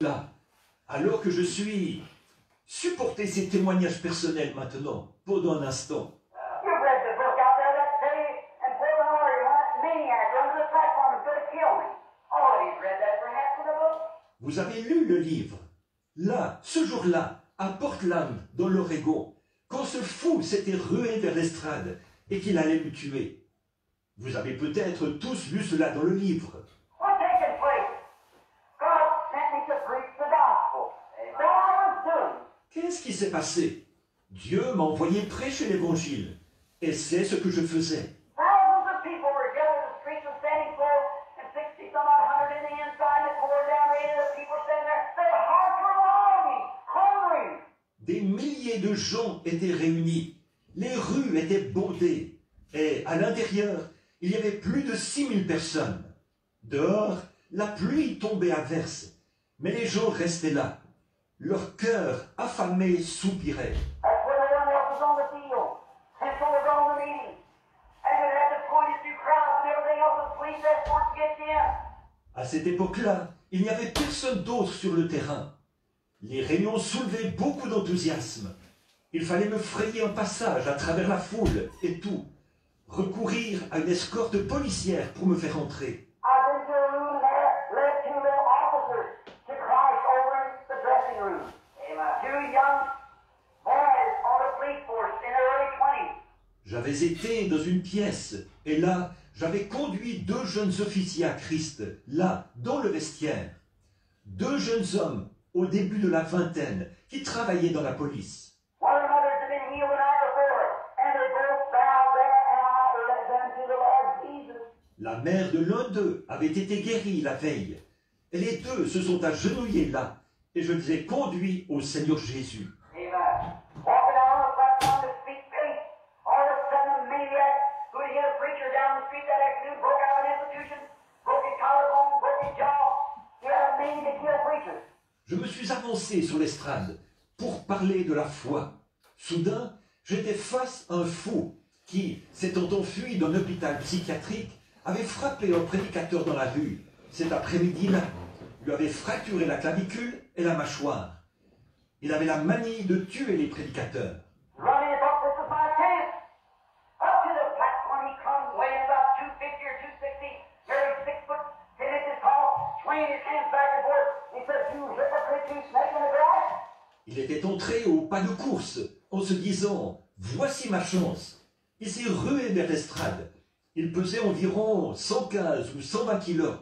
là, alors que je suis... Supportez ces témoignages personnels maintenant, pendant un instant. You've read the book out there that city and pulled an order on that maniac under the platform and could have killed me. Oh, he's read that perhaps in the book? Vous avez lu le livre. Là, ce jour-là, à Portland, dans l'Oregon, quand ce fou s'était rué vers l'estrade et qu'il allait me tuer. Vous avez peut-être tous lu cela dans le livre. What taken place? God sent me to preach the gospel. So I was doing. Qu'est-ce qui s'est passé? Dieu m'a envoyé prêcher l'Évangile. Et c'est ce que je faisais. Thousands of people were gathered, the streets were standing full, and 60 some odd hundred in the inside, and it poured down rain, and the people standing there, their hearts were longing, hungry. Des milliers de gens étaient réunis. Les rues étaient bondées. Et à l'intérieur, il y avait plus de 6000 personnes. Dehors, la pluie tombait à verse. Mais les gens restaient là. Leur cœur affamé soupirait. That's when everyone else was on the field. Central was on the meeting. And it had to pull you through crowds and everything else was police escorts to get you in. À cette époque-là, il n'y avait personne d'autre sur le terrain. Les réunions soulevaient beaucoup d'enthousiasme. Il fallait me frayer un passage à travers la foule et tout. Recourir à une escorte policière pour me faire entrer. I've been to a room and there led two little officers to Christ over in the dressing room. Two young boys on the police force in their early 20s. J'avais été dans une pièce, et là, j'avais conduit deux jeunes officiers à Christ, là, dans le vestiaire. Deux jeunes hommes, au début de la vingtaine, qui travaillaient dans la police. One of their mothers had been healed the night before, and they both bowed there, and I led them to the Lord Jesus. La mère de l'un d'eux avait été guérie la veille, et les deux se sont agenouillés là, et je les ai conduits au Seigneur Jésus. Amen. Walking out on the platform to speak faith, all of a sudden a maniac who had hit a preacher down the street that afternoon broke out of an institution, broke his collarbone, broke his jaw. He had a mania to kill preachers. Je me suis avancé sur l'estrade pour parler de la foi. Soudain, j'étais face à un fou qui, s'étant enfui d'un hôpital psychiatrique, avait frappé un prédicateur dans la rue. Cet après-midi-là, lui avait fracturé la clavicule et la mâchoire. Il avait la manie de tuer les prédicateurs. Running as up, this is my chance. Up to the platform he come, weighing about 250 or 260, nearly 6 foot 10 inches tall, swinging his hands back and forth. He said, "You hypocrite, you snake in the grass." Il était entré au pas de course en se disant « Voici ma chance ». Il s'est rué vers l'estrade. Il pesait environ 115 ou 120 kilos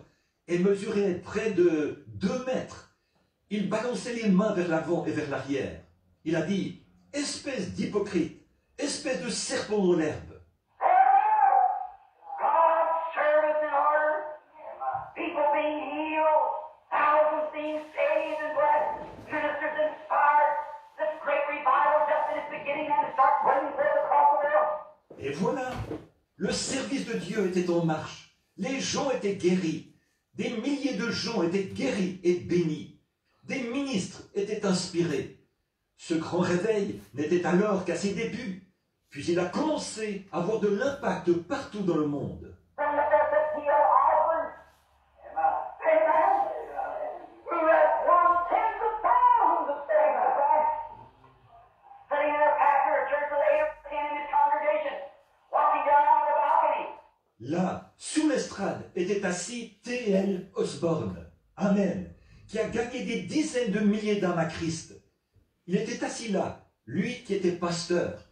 et mesurait près de 2 mètres. Il balançait les mains vers l'avant et vers l'arrière. Il a dit « Espèce d'hypocrite, espèce de serpent dans l'herbe ». God's service in order, people being healed, thousands being saved and blessed, ministers inspired, this great revival just in its beginning and to start bringing forth across the world. Et voilà, le service de Dieu était en marche. Les gens étaient guéris. Des milliers de gens étaient guéris et bénis. Des ministres étaient inspirés. Ce grand réveil n'était alors qu'à ses débuts. Puis il a commencé à avoir de l'impact partout dans le monde. Then let there sit here offerings. Amen. Who has won tens of thousands of souls. Sitting in a pastor or church with 8 or 10 in his congregation, walking down on the balcony. Là, sur l'estrade, était assis T.L. Osborne. Amen. Qui a gagné des dizaines de milliers d'âmes à Christ. Il était assis là, lui qui était pasteur.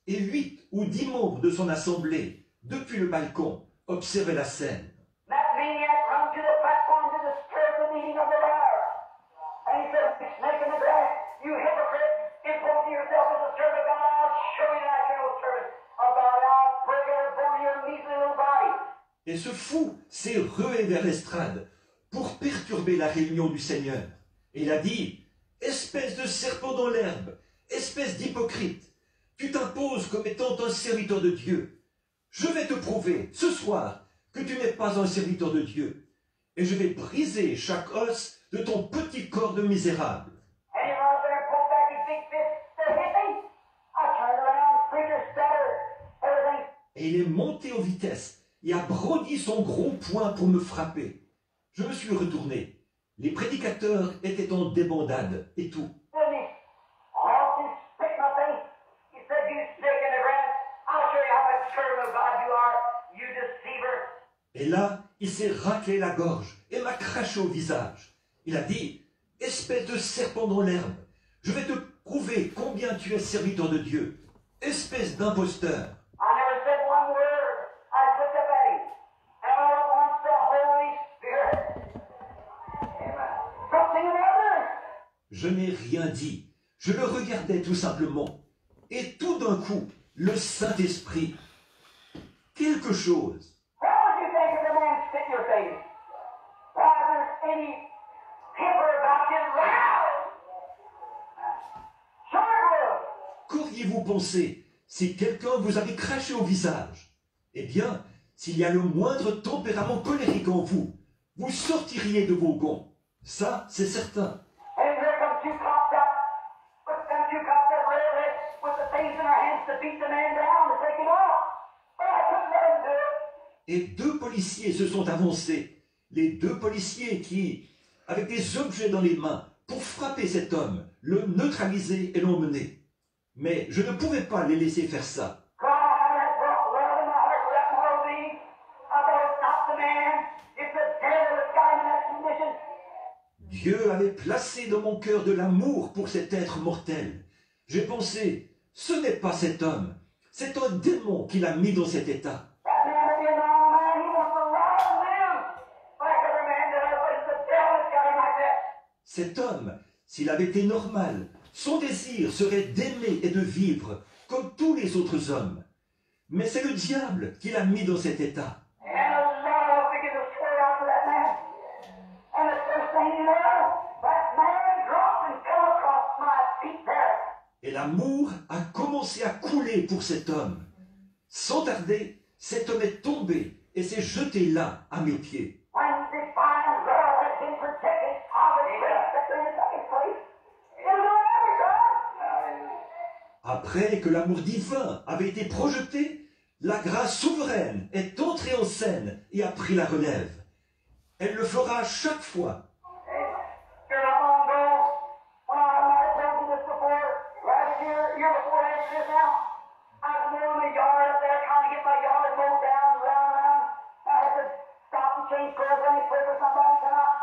Et 8 ou 10 membres de son assemblée, depuis le balcon, observaient la scène. That maniac run to the platform to disturb the meeting of the Lord. And he said, "You snake in the grass, you hypocrite, imposing yourself as a servant of God, I'll show you that you're no servant of God. I'll break every bone in your measly little body." Et ce fou s'est rué vers l'estrade pour perturber la réunion du Seigneur. Et il a dit, « Espèce de serpent dans l'herbe, espèce d'hypocrite, tu t'imposes comme étant un serviteur de Dieu. Je vais te prouver, ce soir, que tu n'es pas un serviteur de Dieu. Et je vais briser chaque os de ton petit corps de misérable. » And he runs there and poked back his big fist, said, "Hit me." I turned around, preacher stuttered, everything. Et il est monté aux vitesses et a brandi son gros poing pour me frapper. Je me suis retourné. Les prédicateurs étaient en débandade et tout. Didn't he? Oh, he spit in my face. He said, "You snake in the grass. I'll show you how much servant of God you are, you deceiver." Et là, il s'est raclé la gorge et m'a craché au visage. Il a dit, espèce de serpent dans l'herbe, je vais te prouver combien tu es serviteur de Dieu. Espèce d'imposteur. I never said one word. I looked up at him. And all at once the Holy Spirit. Amen. Something another. Je n'ai rien dit. Je le regardais tout simplement. Et tout d'un coup, le Saint-Esprit, quelque chose. What would you think if the man spit in your face? Why, there's any temper about his wrath? Sure it would. Qu'auriez-vous pensé si quelqu'un vous avait craché au visage? Eh bien, s'il y a le moindre tempérament colérique en vous, vous sortiriez de vos gonds. Ça, c'est certain. And here come two cops up, with them two cops that ready with the things in their hands to beat the man down, to take him off. But I couldn't let him do it. Et deux policiers se sont avancés. Les deux policiers qui, avec des objets dans les mains, pour frapper cet homme, le neutraliser et l'emmener. Mais je ne pouvais pas les laisser faire ça. God had brought love in my heart for that moral being. I thought it's not the man, it's the devil that's got him in that condition. Dieu avait placé dans mon cœur de l'amour pour cet être mortel. J'ai pensé, ce n'est pas cet homme, c'est un démon qui l'a mis dans cet état. That man may be a normal man, he wants to rot and live like other men do, but it's the devil that's got him like that. Cet homme, s'il avait été normal, son désir serait d'aimer et de vivre comme tous les autres hommes. Mais c'est le diable qui l'a mis dans cet état. And a love began to swell out to that man. And the first thing you know, that man dropped and come across my feet there. Et l'amour a commencé à couler pour cet homme. Sans tarder, cet homme est tombé et s'est jeté là, à mes pieds. When divine love has been protected, poverty, that thing is taking place. It'll do it every time. Après que l'amour divin avait été projeté, la grâce souveraine est entrée en scène et a pris la relève. Elle le fera chaque fois. Here not long ago, when I might have told you this before, last year before last year now, I was mowing the yard up there trying to get my yard mowed down, round. I had to stop and change clothes any place or somebody come out.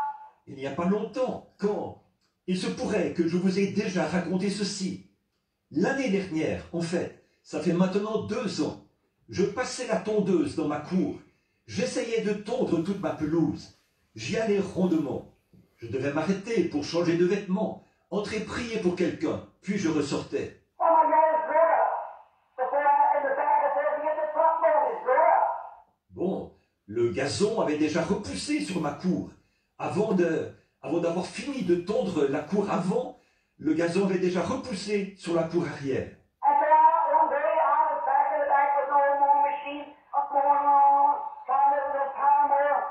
Il n'y a pas longtemps, quand il se pourrait que je vous ai déjà raconté ceci. L'année dernière, en fait, ça fait maintenant 2 ans, je passais la tondeuse dans ma cour. J'essayais de tondre toute ma pelouse. J'y allais rondement. Je devais m'arrêter pour changer de vêtements, entrer prier pour quelqu'un, puis je ressortais. Oh, my yard is grown up. Before in the back, I said, you get the front lawn is grown up. Bon, le gazon avait déjà repoussé sur ma cour. Avant d'avoir fini de tondre la cour avant, le gazon avait déjà repoussé sur la cour arrière. And so one day I was back in the back with an old mowing machine, up mowing along, trying to get a power mower.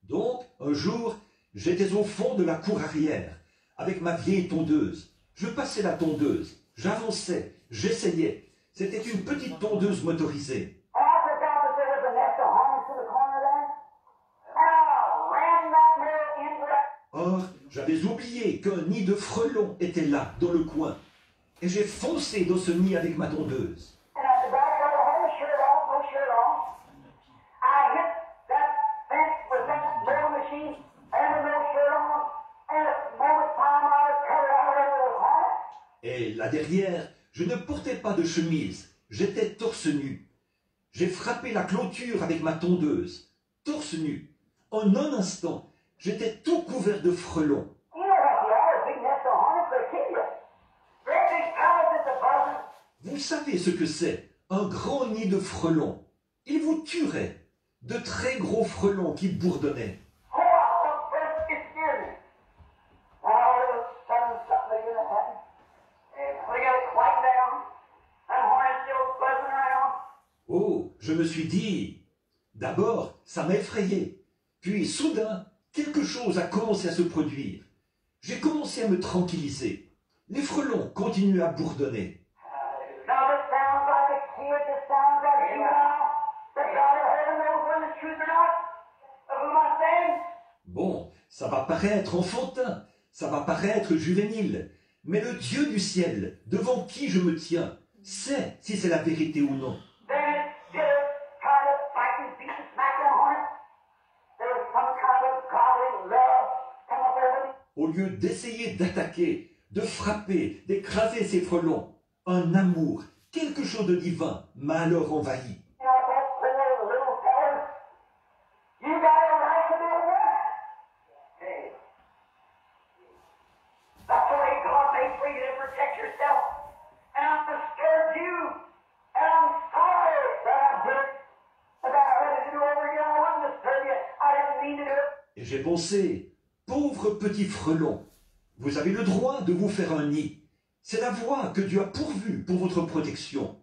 Donc, un jour, j'étais au fond de la cour arrière, avec ma vieille tondeuse. Je passais la tondeuse, j'avançais, j'essayais. C'était une petite tondeuse motorisée. And I forgot that there was a nest of hornets in the corner there. And I ran that mower into that. Or, j'avais oublié qu'un nid de frelons était là, dans le coin. Et j'ai foncé dans ce nid avec ma tondeuse. And at the back of the horse, shirt off, no shirt on. I hit that fence with that mowing machine and with no shirt on. And at the moment time I was covered all over with hornets. Et là derrière, je ne portais pas de chemise, j'étais torse nu. J'ai frappé la clôture avec ma tondeuse, torse nu. En un instant, j'étais tout couvert de frelons. You know what they are, a big nest of hornets, they kill you. Great big palaces of buzzing. Vous savez ce que c'est, un grand nid de frelons. Ils vous tueraient. De très gros frelons qui bourdonnaient. Oh, I felt first it scared me. All of a sudden something began to happen. And we got it quiet down. And hornets still buzzing around. Oh, je me suis dit... D'abord, ça m'a effrayé. Puis, soudain, quelque chose a commencé à se produire. J'ai commencé à me tranquilliser. Les frelons continuaient à bourdonner. Now this sounds like a kid, this sounds like you now. But God in heaven knows whether it's truth or not of whom I'm saying. Bon, Ça va paraître enfantin, ça va paraître juvénile, mais le Dieu du ciel, devant qui je me tiens, sait si c'est la vérité ou non. Then instead of trying to fight and beat and smack them on it, there was some kind of godly love come up over me. Au lieu d'essayer d'attaquer, de frapper, d'écraser ces frelons, un amour, quelque chose de divin m'a alors envahi. And I thought, poor little fellas, you got a right to do this. Hey. That's the way God made for you to protect yourself. And I'm disturbed you. And I'm sorry that I did it. If I had to do it over again, I wouldn't disturb you. I didn't mean to do it. Et j'ai pensé, pauvre petit frelon, vous avez le droit de vous faire un nid. C'est la voie que Dieu a pourvue pour votre protection.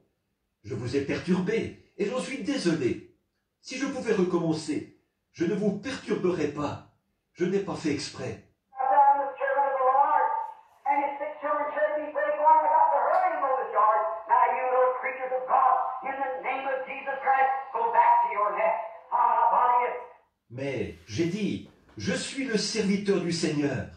Je vous ai perturbé et j'en suis désolé. Si je pouvais recommencer, je ne vous perturberais pas. Je n'ai pas fait exprès. I said, I'm the servant of the Lord. And his sick children should be pretty long. I got to hurry and mow this yard. Now you little creatures of God, in the name of Jesus Christ, go back to your nest. I'm not bothering you. Mais j'ai dit, je suis le serviteur du Seigneur.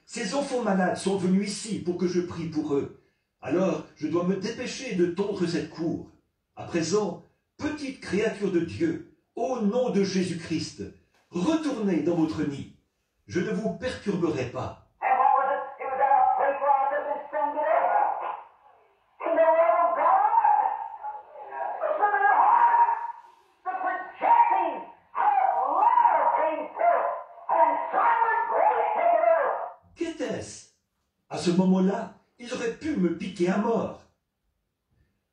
Ces enfants malades sont venus ici pour que je prie pour eux. Alors, je dois me dépêcher de tondre cette cour. À présent, petite créature de Dieu, au nom de Jésus-Christ, retournez dans votre nid. Je ne vous perturberai pas. And what was it? It was at a place where I just been stung to death. In the love of God. Listen to the heart. The projecting of love came forth. And silent grace take it over. Qu'était-ce? À ce moment-là, ils auraient pu me piquer à mort.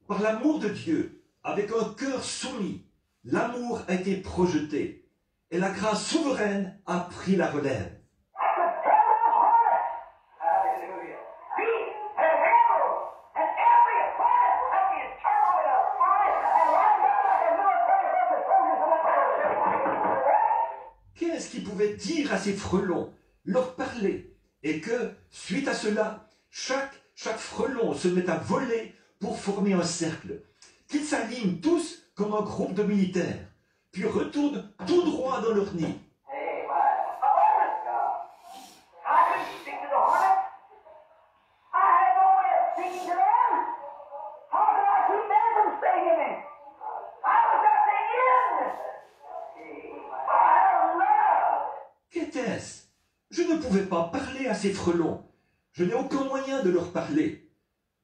Par l'amour de Dieu, avec un cœur soumis, l'amour a été projeté et la grâce souveraine a pris la relève. That's the devil's heart. Hallelujah. He and hell and every opponent that is turned with a fire and lined up like a military with the soldiers of the fire. Qu'est-ce qu'ils pouvaient dire à ces frelons, leur parler, et que, suite à cela, chaque frelon se met à voler pour former un cercle, qu'ils s'alignent tous comme un groupe de militaires, puis retournent tout droit dans leur nid. Amen. I couldn't speak to the hornet. I had no way of speaking to them. How could I keep them from stinging me? I was at the end. I have love. Qu'était-ce? Je ne pouvais pas parler à ces frelons. Je n'ai aucun moyen de leur parler.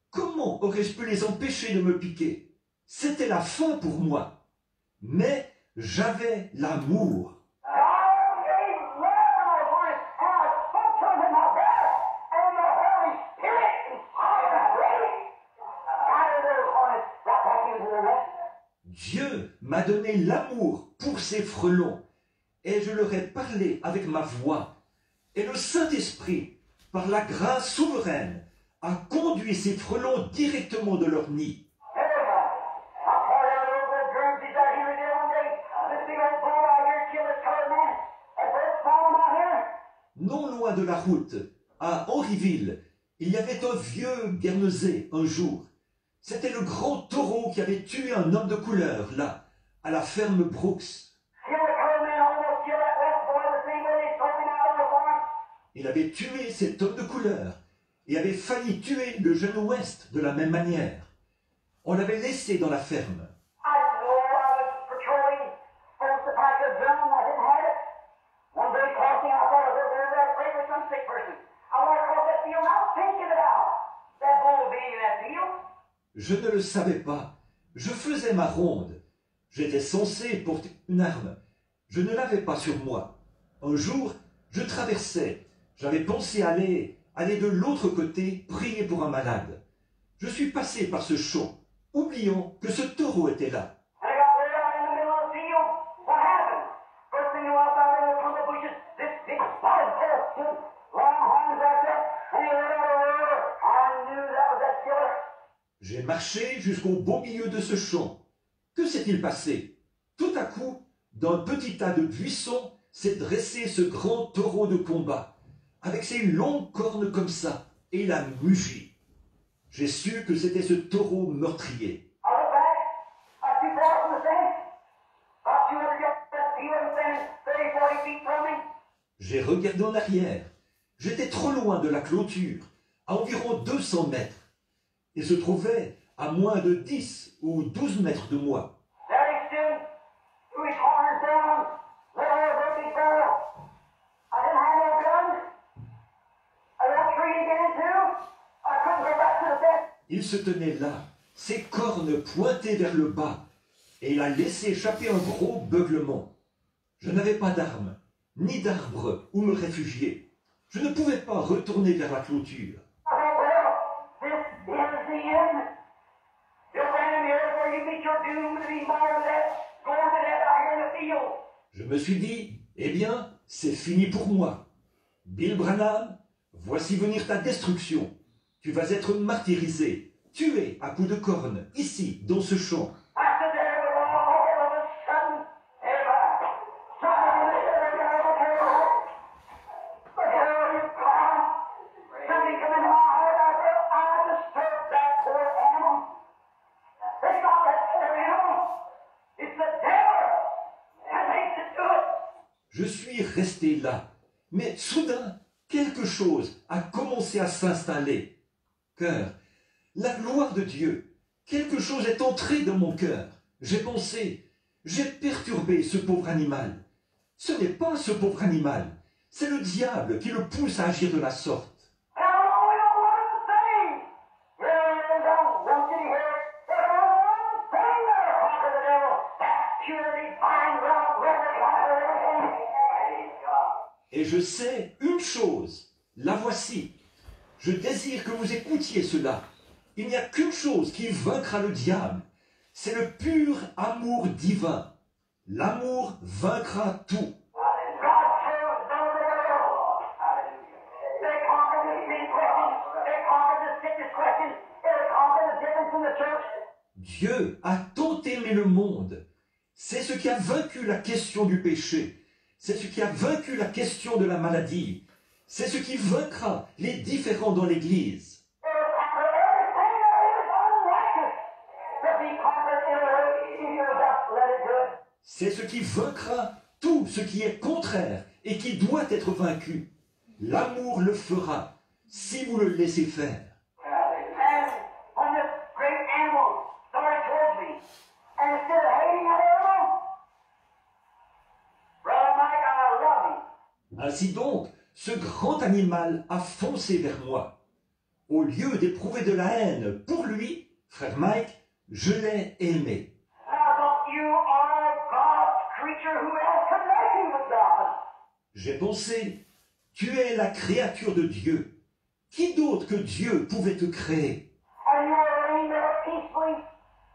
Comment aurais-je pu les empêcher de me piquer? C'était la fin pour moi. Mais j'avais l'amour. God gave love to my hornet, and I spoke to him in my breath, and the Holy Spirit inspired a grace. Scattered those hornets right back into the nest. Dieu m'a donné l'amour pour ces frelons, et je leur ai parlé avec ma voix. Et le Saint-Esprit, par la grâce souveraine, a conduit ces frelons directement de leur nid. Amen. I poured out a little bit of Guernseys out here again one day. This big old bull out here killed this colored man. That bird found him out here. Non loin de la route, à Henryville, il y avait un vieux Guernesey un jour. C'était le grand taureau qui avait tué un homme de couleur, là, à la ferme Brooks. Killed the colored man, almost killed that west boy the same way they took him out of the farm. Il avait tué cet homme de couleur et avait failli tuer le jeune West de la même manière. On l'avait laissé dans la ferme. I know I was patrolling, supposed to pack a gun, I didn't have it. One day crossing, I thought I was over there praying for some sick person. I want to cross that field, I was thinking about that bull being in that field. Je ne le savais pas. Je faisais ma ronde. J'étais censé porter une arme. Je ne l'avais pas sur moi. Un jour, je traversais. J'avais pensé aller de l'autre côté prier pour un malade. Je suis passé par ce champ, oubliant que ce taureau était là. And I got way out in the middle of the field. What happened? First thing you out there in the clump of bushes, this big spotted bull stood, long horns like that, and he let out a roar. I knew that was that killer. J'ai marché jusqu'au beau milieu de ce champ. Que s'est-il passé? Tout à coup, d'un petit tas de buissons s'est dressé ce grand taureau de combat, avec ses longues cornes comme ça, et il a mugi. J'ai su que c'était ce taureau meurtrier. I looked back. I was too far from the thing. About 200 yards, he wasn't standing 30, 40 feet from me. J'ai regardé en arrière. J'étais trop loin de la clôture, à environ 200 mètres, et se trouvait à moins de 10 ou 12 mètres de moi. Very soon, threw his horns down, let out a big barrel. I didn't have no guns. I got a tree to get into. I couldn't go back to the bed. Il se tenait là, ses cornes pointées vers le bas, et il a laissé échapper un gros beuglement. Je n'avais pas d'armes, ni d'arbre où me réfugier. Je ne pouvais pas retourner vers la clôture. I thought, well, this is the end. You'll find here where you meet your doom to be more or less going to death out here in the field. Je me suis dit, eh bien, c'est fini pour moi. Bill Branham, voici venir ta destruction. Tu vas être martyrisé, tué à coups de corne, ici, dans ce champ. I stood there with all of a sudden, something come into my heart. I disturbed that poor animal. It's not that poor animal. It's the devil that makes it do it. Je suis resté là, mais soudain, quelque chose a commencé à s'installer. Cœur, la gloire de Dieu, quelque chose est entré dans mon cœur. J'ai pensé, j'ai perturbé ce pauvre animal. Ce n'est pas ce pauvre animal, c'est le diable qui le pousse à agir de la sorte. And I only know one thing. I want you to hear it. There's only one thing that'll conquer the devil. That's pure divine love, reverence, everything. Praise God. Et je sais une chose, la voici. Je désire que vous écoutiez cela. Il n'y a qu'une chose qui vaincra le diable. C'est le pur amour divin. L'amour vaincra tout. God chose those that are lost. They conquered the sin question. They conquered the sickness question. They conquered the difference in the church. Dieu a tant aimé le monde. C'est ce qui a vaincu la question du péché. C'est ce qui a vaincu la question de la maladie. C'est ce qui vaincra les différends dans l'Église. They conquered everything that is unrighteous. To be conquered in a way if you just let it do it. C'est ce qui vaincra tout ce qui est contraire et qui doit être vaincu. L'amour le fera si vous le laissez faire. And when this great animal started towards me, and instead of hating that animal, Brother Mike, I love him. Ainsi donc, ce grand animal a foncé vers moi. Au lieu d'éprouver de la haine pour lui, frère Mike, je l'ai aimé. And I thought, you are God's creature who has connection with God. J'ai pensé, tu es la créature de Dieu. Qui d'autre que Dieu pouvait te créer? And you were laying there peacefully,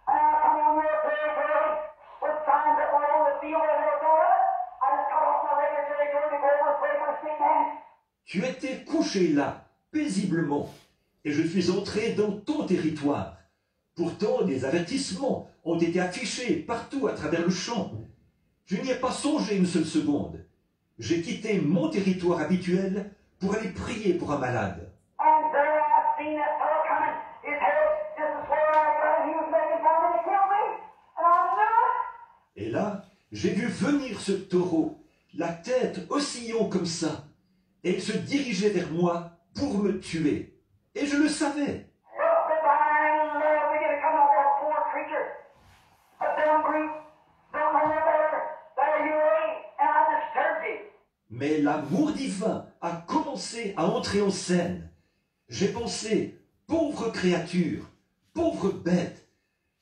and I come on there prayerfully with signs that were on the field and there was I just cut off my regular territory to go over and pray for a sick man. Tu étais couché là, paisiblement, et je suis entré dans ton territoire. Pourtant, des avertissements ont été affichés partout à travers le champ. Je n'y ai pas songé une seule seconde. J'ai quitté mon territoire habituel pour aller prier pour un malade. And there I seen that fellow coming. His head, this is where I got him. He was making fun of me to kill me. And I knew it. Et là, j'ai vu venir ce taureau, la tête oscillant comme ça, et il se dirigeait vers moi pour me tuer. Et je le savais. But divine love began to come on that poor creature. A dumb brute, don't know no better. There you lay, and I disturbed him. Mais l'amour divin a commencé à entrer en scène. J'ai pensé, pauvre créature, pauvre bête,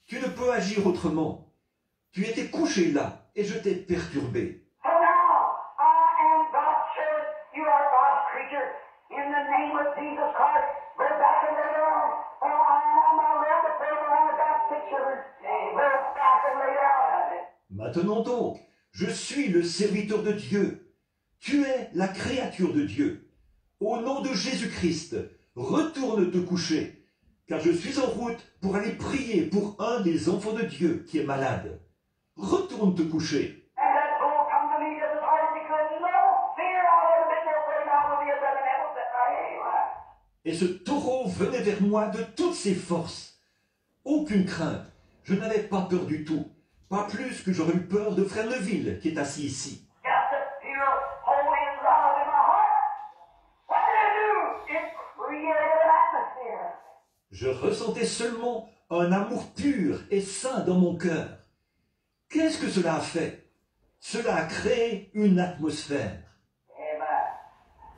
tu ne peux agir autrement. Tu étais couché là et je t'ai perturbé. So now, I am God's servant. You are God's creature. In the name of Jesus Christ, go back and lay down. I'm not allowed to pray for one of God's sick children. Go back and lay down. Maintenant donc, je suis le serviteur de Dieu. Tu es la créature de Dieu. Au nom de Jésus-Christ, retourne te coucher, car je suis en route pour aller prier pour un des enfants de Dieu qui est malade. Retourne te coucher. And that bull come to me just as hard as he could. No fear, I've never been no afraid. I will be a brother devil that I am. Et ce taureau venait vers moi de toutes ses forces. Aucune crainte. Je n'avais pas peur du tout. Pas plus que j'aurais eu peur de frère Neville qui est assis ici. Just a pure, holy love Je ressentais seulement un amour pur et sain dans mon cœur. Qu'est-ce que cela a fait? Cela a créé une atmosphère. Amen.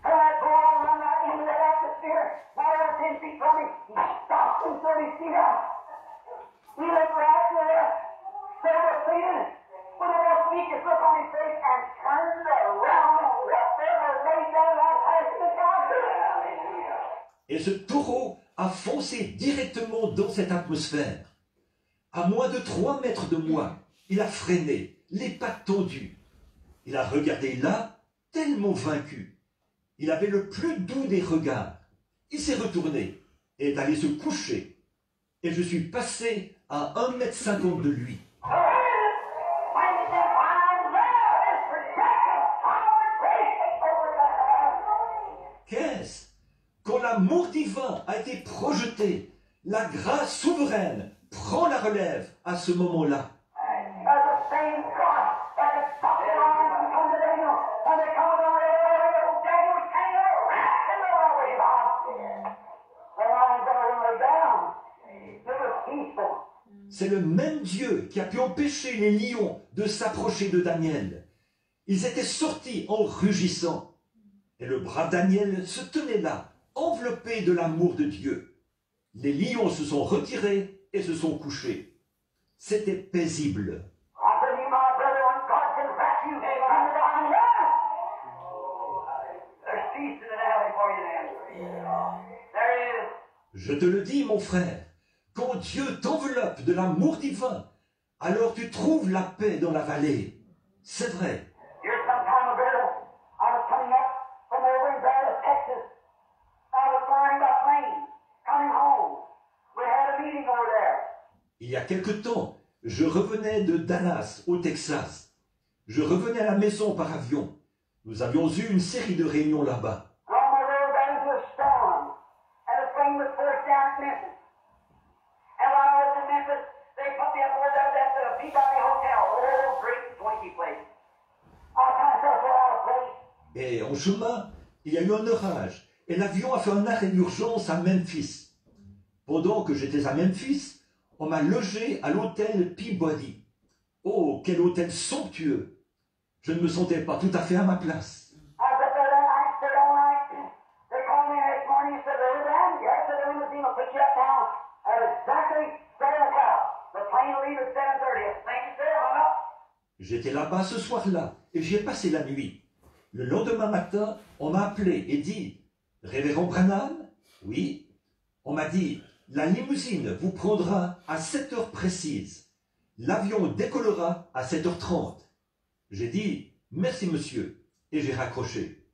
So that boy run out into that atmosphere, not over 10 feet from me. He stopped and 30 feet out. He looked right to the left, several feet in it, with a most meekest look on his face, and turned around and left there and laid down that passion of God. Hallelujah. Et ce taureau a foncé directement dans cette atmosphère. À moins de 3 mètres de moi, il a freiné, les pattes tendues. Il a regardé là, tellement vaincu. Il avait le plus doux des regards. Il s'est retourné et est allé se coucher. Et je suis passé à 1,50 m de lui. Qu'est-ce? Quand l'amour divin a été projeté, la grâce souveraine prend la relève à ce moment-là. C'est le même Dieu qui a pu empêcher les lions de s'approcher de Daniel. Ils étaient sortis en rugissant. Et le brave Daniel se tenait là, enveloppé de l'amour de Dieu. Les lions se sont retirés et se sont couchés. C'était paisible. Je te le dis, mon frère, quand Dieu t'enveloppe de l'amour divin, alors tu trouves la paix dans la vallée. C'est vrai. Il y a quelque temps, je revenais de Dallas, au Texas. Je revenais à la maison par avion. Nous avions eu une série de réunions là-bas. Et en chemin, il y a eu un orage et l'avion a fait un arrêt d'urgence à Memphis. Pendant que j'étais à Memphis, on m'a logé à l'hôtel Peabody. Oh, quel hôtel somptueux! Je ne me sentais pas tout à fait à ma place. J'étais là-bas ce soir-là et j'y ai passé la nuit. Le lendemain matin, on m'a appelé et dit « Révérend Branham ?» Oui. On m'a dit « La limousine vous prendra à 7 heures précises. L'avion décollera à 7h30. » J'ai dit « Merci monsieur » et j'ai raccroché.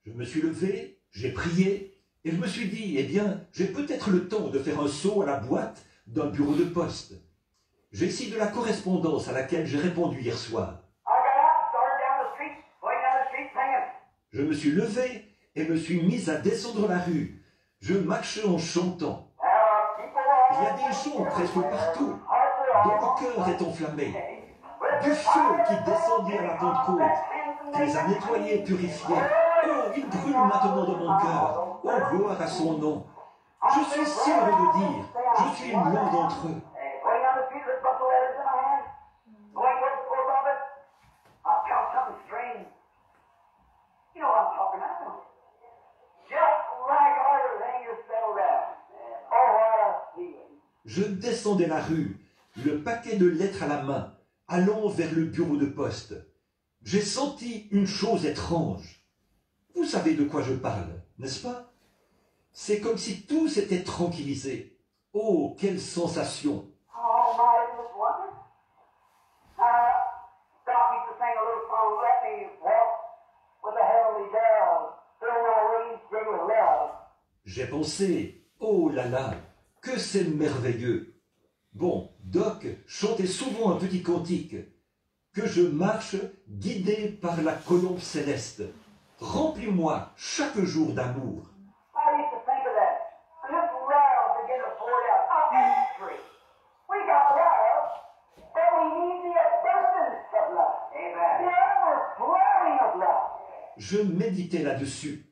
Je me suis levé, j'ai prié et je me suis dit « Eh bien, j'ai peut-être le temps de faire un saut à la boîte d'un bureau de poste. » J'ai ici de la correspondance à laquelle j'ai répondu hier soir. Je me suis levé et me suis mis à descendre la rue. Je marchais en chantant. Il y a des gens presque partout dont le cœur est enflammé. Du feu qui descendit à la Pentecôte, qui les a nettoyés et purifiés. Oh, il brûle maintenant dans mon cœur. Oh, gloire à son nom. Je suis sûr de dire, je suis l'un d'entre eux. Je descendais la rue, le paquet de lettres à la main, allant vers le bureau de poste. J'ai senti une chose étrange. Vous savez de quoi je parle, n'est-ce pas? C'est comme si tout s'était tranquillisé. Oh, quelle sensation! J'ai pensé, oh là là, que c'est merveilleux. Bon, Doc chantait souvent un petit cantique. Que je marche guidé par la colombe céleste. Remplis-moi chaque jour d'amour. je méditais là-dessus.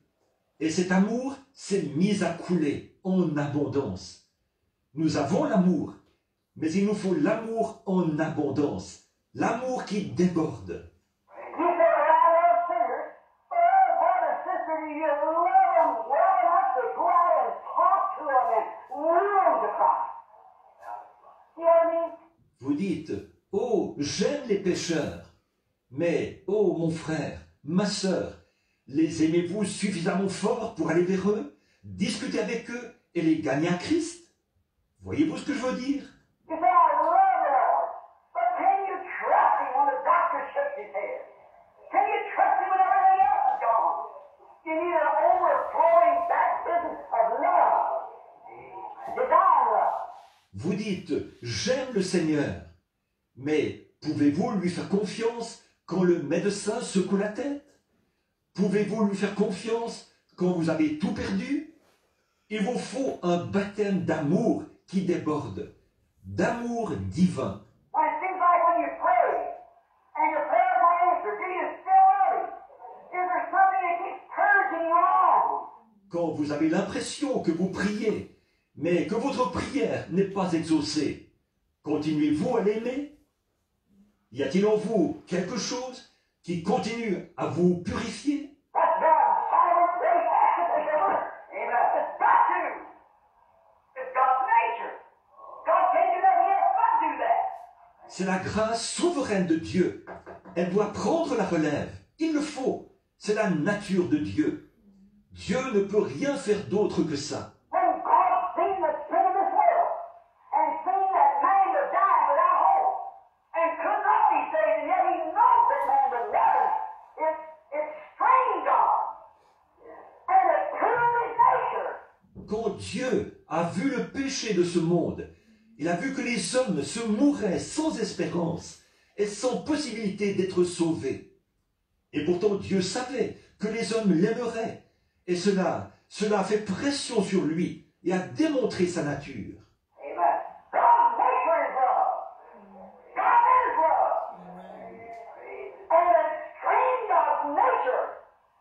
Et cet amour s'est mis à couler en abondance. Nous avons l'amour, mais il nous faut l'amour en abondance. L'amour qui déborde. You say, well, I love sinners. Oh, brother, sister, do you love them well enough to go out and talk to them and woo them to Christ? You know what I mean? Vous dites, oh, j'aime les pécheurs. Mais, oh, mon frère, ma sœur, les aimez-vous suffisamment fort pour aller vers eux, discuter avec eux et les gagner à Christ? Voyez-vous ce que je veux dire? You say, I love the Lord. But can you trust Him when the doctor shakes his head? Can you trust Him when everything else is gone? You need an overflowing baptism of love. Divine love. Vous dites, j'aime le Seigneur. Mais pouvez-vous lui faire confiance quand le médecin secoue la tête? Pouvez-vous lui faire confiance quand vous avez tout perdu? Il vous faut un baptême d'amour qui déborde, d'amour divin. When it seems like when you pray and your prayers are answered, do you still love Him? Is there something that keeps purging you on? Quand vous avez l'impression que vous priez, mais que votre prière n'est pas exaucée, continuez-vous à l'aimer? Y a-t-il en vous quelque chose qui continue à vous purifier? That's God's sovereign grace has to take over. Amen. It's got to. It's God's nature. God can't do nothing else but do that. C'est la grâce souveraine de Dieu. Elle doit prendre la relève. Il le faut. C'est la nature de Dieu. Dieu ne peut rien faire d'autre que ça. When God seen the sin of this world and seen that man was dying without hope and could not be saved, and yet He knows that man was loving, it strained God and it proved His nature. Quand Dieu a vu le péché de ce monde, il a vu que les hommes se mouraient sans espérance et sans possibilité d'être sauvés. Et pourtant Dieu savait que les hommes l'aimeraient. Et cela a fait pression sur lui et a démontré sa nature. Amen. God's nature is love. God is love. And it strained God's nature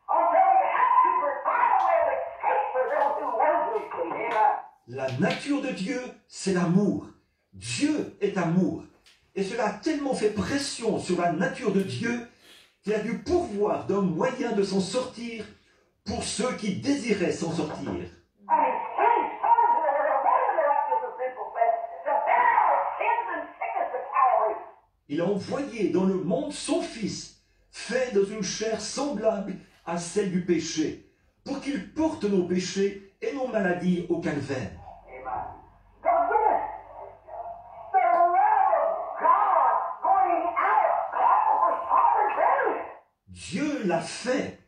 until He had to provide a way of escape for those who wanted to escape. Amen. La nature de Dieu, c'est l'amour. Dieu est amour. Et cela a tellement fait pression sur la nature de Dieu qu'il a dû pourvoir d'un moyen de s'en sortir pour ceux qui désiraient s'en sortir. And He sent His Son into the world, born in the likeness of sinful flesh, to bear our sins and sickness to Calvary. Il a envoyé dans le monde son Fils, fait dans une chair semblable à celle du péché, pour qu'il porte nos péchés et nos maladies au calvaire. Amen. God did it. The love of God going out called for sovereign grace. Dieu l'a fait.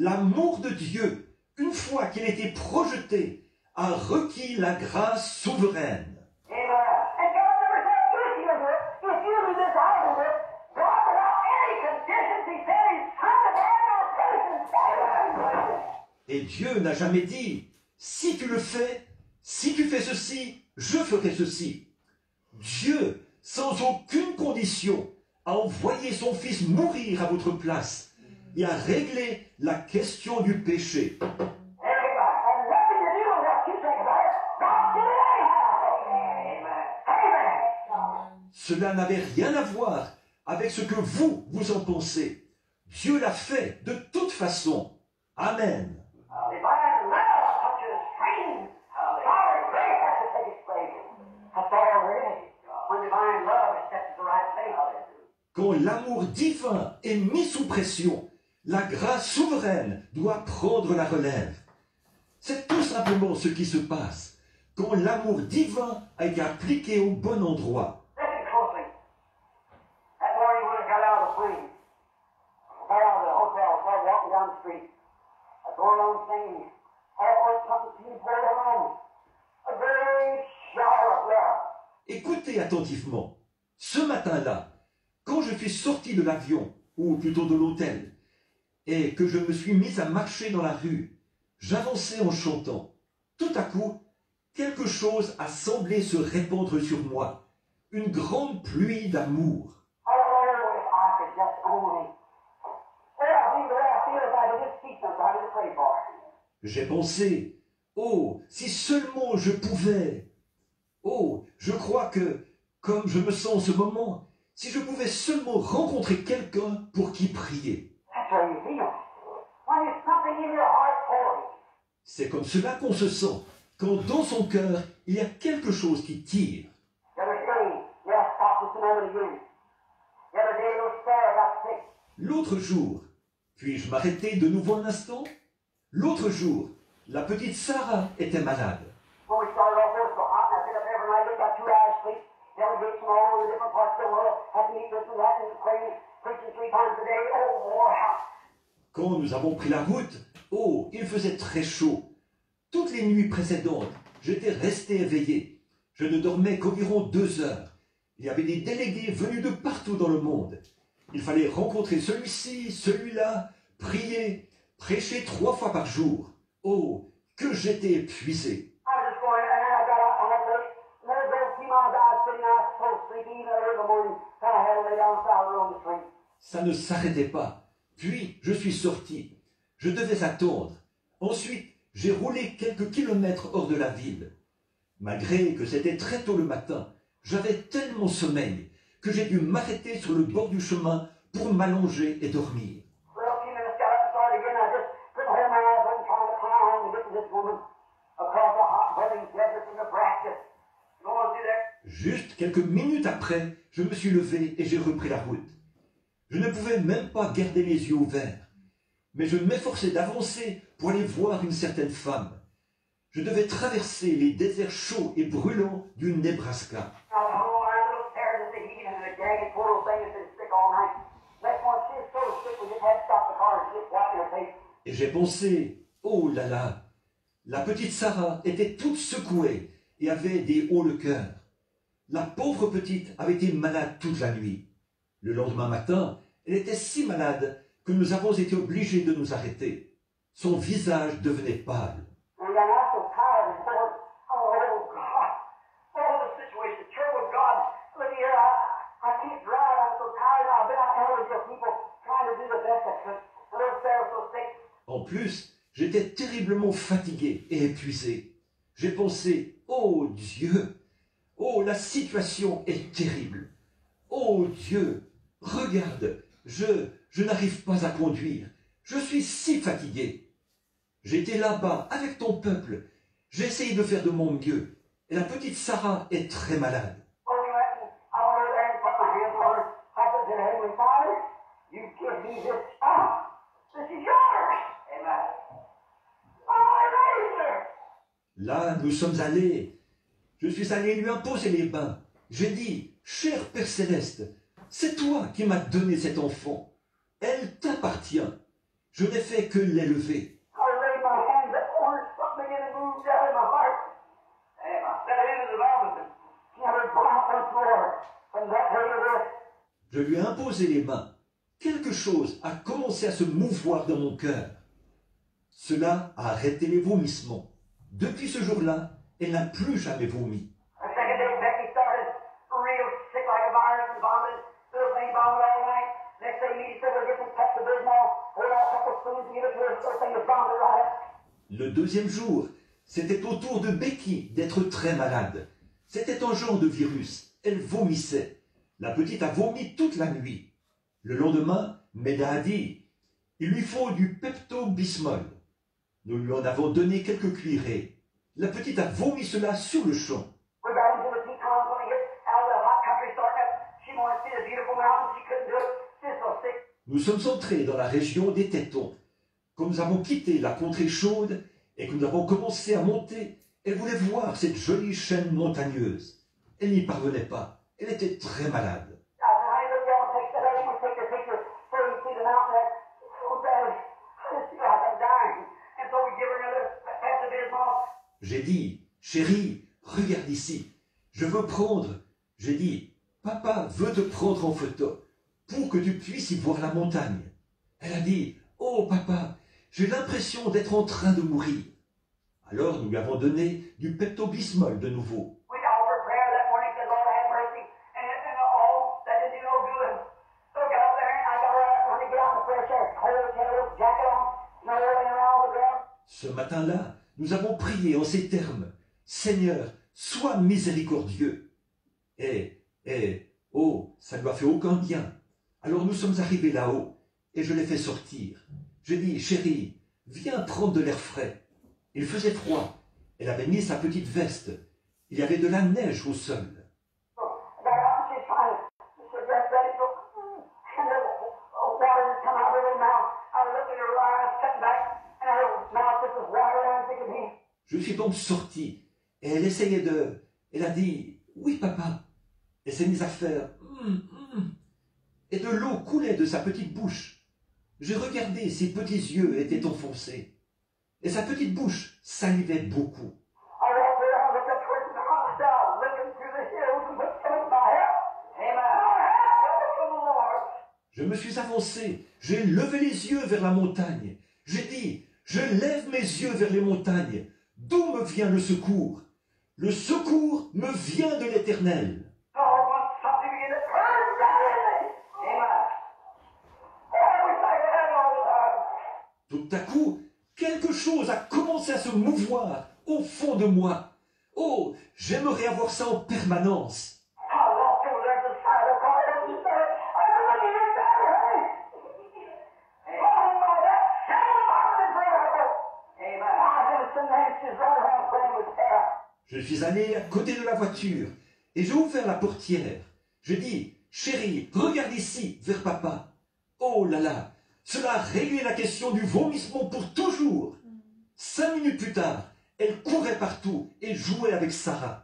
L'amour de Dieu, une fois qu'il a été projeté, a requis la grâce souveraine. Amen. And God never said, if you do this, I do this. God, without any conditions, He sent His Son to bear your place and save. Et Dieu n'a jamais dit, si tu le fais, si tu fais ceci, je ferai ceci. Dieu, sans aucune condition, a envoyé son Fils mourir à votre place et a réglé la question du péché. And nothing to do with what you think about it. God did it anyhow. Amen. Amen. Cela n'avait rien à voir avec ce que vous en pensez. Dieu l'a fait de toute façon. Amen. Divine love touches strain. Sovereign grace has to take its place. That's all there is. When divine love is set to the right place. Quand l'amour divin est mis sous pression, la grâce souveraine doit prendre la relève. C'est tout simplement ce qui se passe quand l'amour divin a été appliqué au bon endroit. Listen closely. That morning when I got out of the plane, got out of the hotel, started walking down the street. I go along singing, all something seems going on. A great shower of love. Écoutez attentivement. Ce matin-là, quand je suis sorti de l'avion, ou plutôt de l'hôtel, et que je me suis mis à marcher dans la rue, j'avançais en chantant. Tout à coup, quelque chose a semblé se répandre sur moi. Une grande pluie d'amour. Oh, if I could just only. Oh, I think the way I feel if I could just see somebody to pray for. J'ai pensé, oh, si seulement je pouvais. Oh, je crois que, comme je me sens en ce moment, si je pouvais seulement rencontrer quelqu'un pour qui prier. That's how you feel. When there's something in your heart for him. C'est comme cela qu'on se sent, quand dans son cœur, il y a quelque chose qui tire. The other day, yes, stop just a moment again. The other day, little Sarah got sick. L'autre jour, puis-je m'arrêter de nouveau un instant? L'autre jour, la petite Sarah était malade. When we started off, it was so hot, and I sit up every night, get about 2 hours sleep. Delegates from all over the different parts of the world, had to meet this and that, and praying, preaching 3 times a day. Oh, boy, how... Quand nous avons pris la route, oh, il faisait très chaud. Toutes les nuits précédentes, j'étais resté éveillé. Je ne dormais qu'environ 2 heures. Il y avait des délégués venus de partout dans le monde. Il fallait rencontrer celui-ci, celui-là, prier, prêcher 3 fois par jour. Oh, que j'étais épuisé. I was just going, and I got out on that lake, and there was those 2 miles I was sitting out, so sleepy, even early in the morning, and I had to lay down beside the room to sleep. Ça ne s'arrêtait pas. Puis, je suis sorti. Je devais attendre. Ensuite, j'ai roulé quelques kilomètres hors de la ville. Malgré que c'était très tôt le matin, j'avais tellement sommeil que j'ai dû m'arrêter sur le bord du chemin pour m'allonger et dormir. Well, a few minutes got up and started again. I just couldn't hold my eyes open, trying to climb home to get to this woman across the hot, burning desert in Nebraska. Going through there. Juste quelques minutes après, je me suis levé et j'ai repris la route. Je ne pouvais même pas garder les yeux ouverts, mais je m'efforçais d'avancer pour aller voir une certaine femme. Je devais traverser les déserts chauds et brûlants du Nebraska. I was home, I little stares at the heat and the jagged poor little thing that's been sick all night. Next one, she was so sick we just had to stop the car and just wipe her face. Et j'ai pensé, oh là là, la petite Sarah était toute secouée et avait des hauts le cœur. La pauvre petite avait été malade toute la nuit. Le lendemain matin, elle était si malade que nous avons été obligés de nous arrêter. Son visage devenait pâle. And I got so tired and bored. Oh, God. Oh, the situation. Sure with God. Look here, I can't drive. I'm so tired. I've been out here with your people trying to do the best I could. And little Sarah's so sick. En plus, j'étais terriblement fatigué et épuisé. J'ai pensé, oh Dieu, oh la situation est terrible. Oh Dieu, regarde, je n'arrive pas à conduire. Je suis si fatigué. J'étais là-bas avec ton peuple. J'ai essayé de faire de mon mieux. Et la petite Sarah est très malade. Oh, we went and I went over there and put my hands on her. I said to the Heavenly Father, you give me this child. This is yours. Amen. Oh, I raised her. Là, nous sommes allés. Je suis allé lui imposer les mains. J'ai dit, cher Père Céleste, c'est toi qui m'as donné cet enfant. Elle t'appartient. Je n'ai fait que l'élever. I laid my hands upon her, something began to move down in my heart. Amen. That is the Robinson. She had her bottom once more from that day to this. Je lui ai imposé les mains. Quelque chose a commencé à se mouvoir dans mon cœur. Cela a arrêté les vomissements. Depuis ce jour-là, elle n'a plus jamais vomi. The second day, Becky started real sick like a virus and vomited. Little thing vomited all night. Next day, he said, we'll get some Pepto-Bismol. Hold on a couple spoons and give it to her. Little thing was vomited right up. Le deuxième jour, c'était au tour de Becky d'être très malade. C'était un genre de virus. Elle vomissait. La petite a vomi toute la nuit. Le lendemain, Meda a dit, il lui faut du Pepto-Bismol. Nous lui en avons donné quelques cuillerées. La petite a vomi cela sur le champ. We got into the Tetons when we get out of the hot country starting up. She wanted to see the beautiful mountains. She couldn't do it. She's so sick. Nous sommes entrés dans la région des Tétons. Quand nous avons quitté la contrée chaude et que nous avons commencé à monter, elle voulait voir cette jolie chaîne montagneuse. Elle n'y parvenait pas. Elle était très malade. I said, honey, look down and take the head. We'll take your picture so you can see the mountain there. So bad. I just feel like I'm dying. And so we give her another Pepto-Bismol. J'ai dit, chérie, regarde ici. Je veux prendre. J'ai dit, papa veut te prendre en photo pour que tu puisses y voir la montagne. Elle a dit, oh papa, j'ai l'impression d'être en train de mourir. Alors nous lui avons donné du Pepto-Bismol de nouveau. We offered prayer that morning, said, Lord, have mercy. And oh, that didn't do no good. So I got up there and I got her, when they get out in the fresh air, cold, she had a little jacket on. Ce matin-là, nous avons prié en ces termes. Seigneur, sois miséricordieux. Oh, ça ne lui a fait aucun bien. Alors nous sommes arrivés là-haut et je l'ai fait sortir. J'ai dit, chérie, viens prendre de l'air frais. Il faisait froid. Elle avait mis sa petite veste. Il y avait de la neige au sol. Je suis donc sorti et elle essayait de... Elle a dit, oui papa. Elle s'est mise à faire... Et de l'eau coulait de sa petite bouche. J'ai regardé, ses petits yeux étaient enfoncés. Et sa petite bouche salivait beaucoup. Je me suis avancé, j'ai levé les yeux vers la montagne. J'ai dit, je lève mes yeux vers les montagnes. D'où me vient le secours? Le secours me vient de l'Éternel. Tout à coup, quelque chose a commencé à se mouvoir au fond de moi. Oh, j'aimerais avoir ça en permanence. Je suis allé à côté de la voiture et j'ai ouvert la portière. Je dis, chérie, regarde ici, vers papa. Oh là là, cela a réglé la question du vomissement pour toujours. 5 minutes plus tard, elle courait partout et jouait avec Sarah.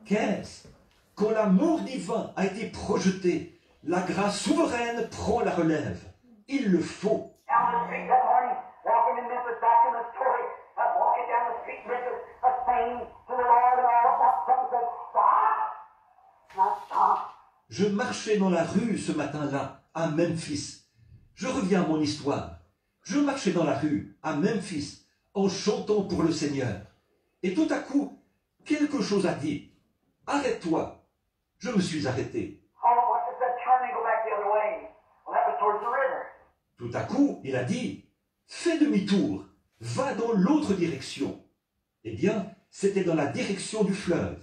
Qu'est-ce? Quand l'amour divin a été projeté, la grâce souveraine prend la relève. Il le faut. Je marchais dans la rue ce matin-là, à Memphis. Je reviens à mon histoire. Je marchais dans la rue, à Memphis, en chantant pour le Seigneur. Et tout à coup, quelque chose a dit, « Arrête-toi !» Je me suis arrêté. Tout à coup, il a dit, « Fais demi-tour, va dans l'autre direction. » Eh bien, c'était dans la direction du fleuve.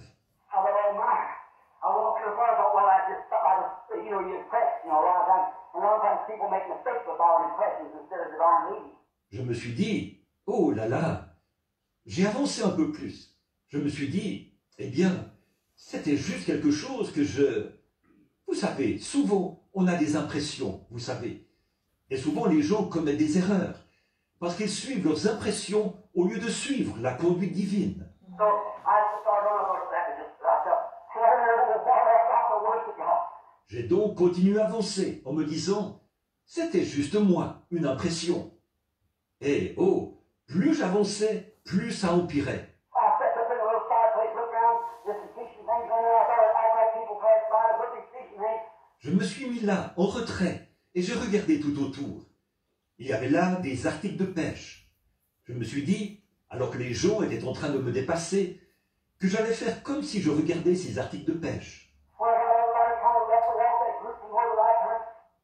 Je me suis dit, oh là là, j'ai avancé un peu plus. Je me suis dit, eh bien, c'était juste quelque chose que je... Vous savez, souvent, on a des impressions, vous savez. Et souvent, les gens commettent des erreurs parce qu'ils suivent leurs impressions au lieu de suivre la conduite divine. J'ai donc continué à avancer en me disant, c'était juste moi, une impression. Et oh, plus j'avançais, plus ça empirait. Je me suis mis là, en retrait, et j'ai regardé tout autour. Il y avait là des articles de pêche. Je me suis dit, alors que les gens étaient en train de me dépasser, que j'allais faire comme si je regardais ces articles de pêche.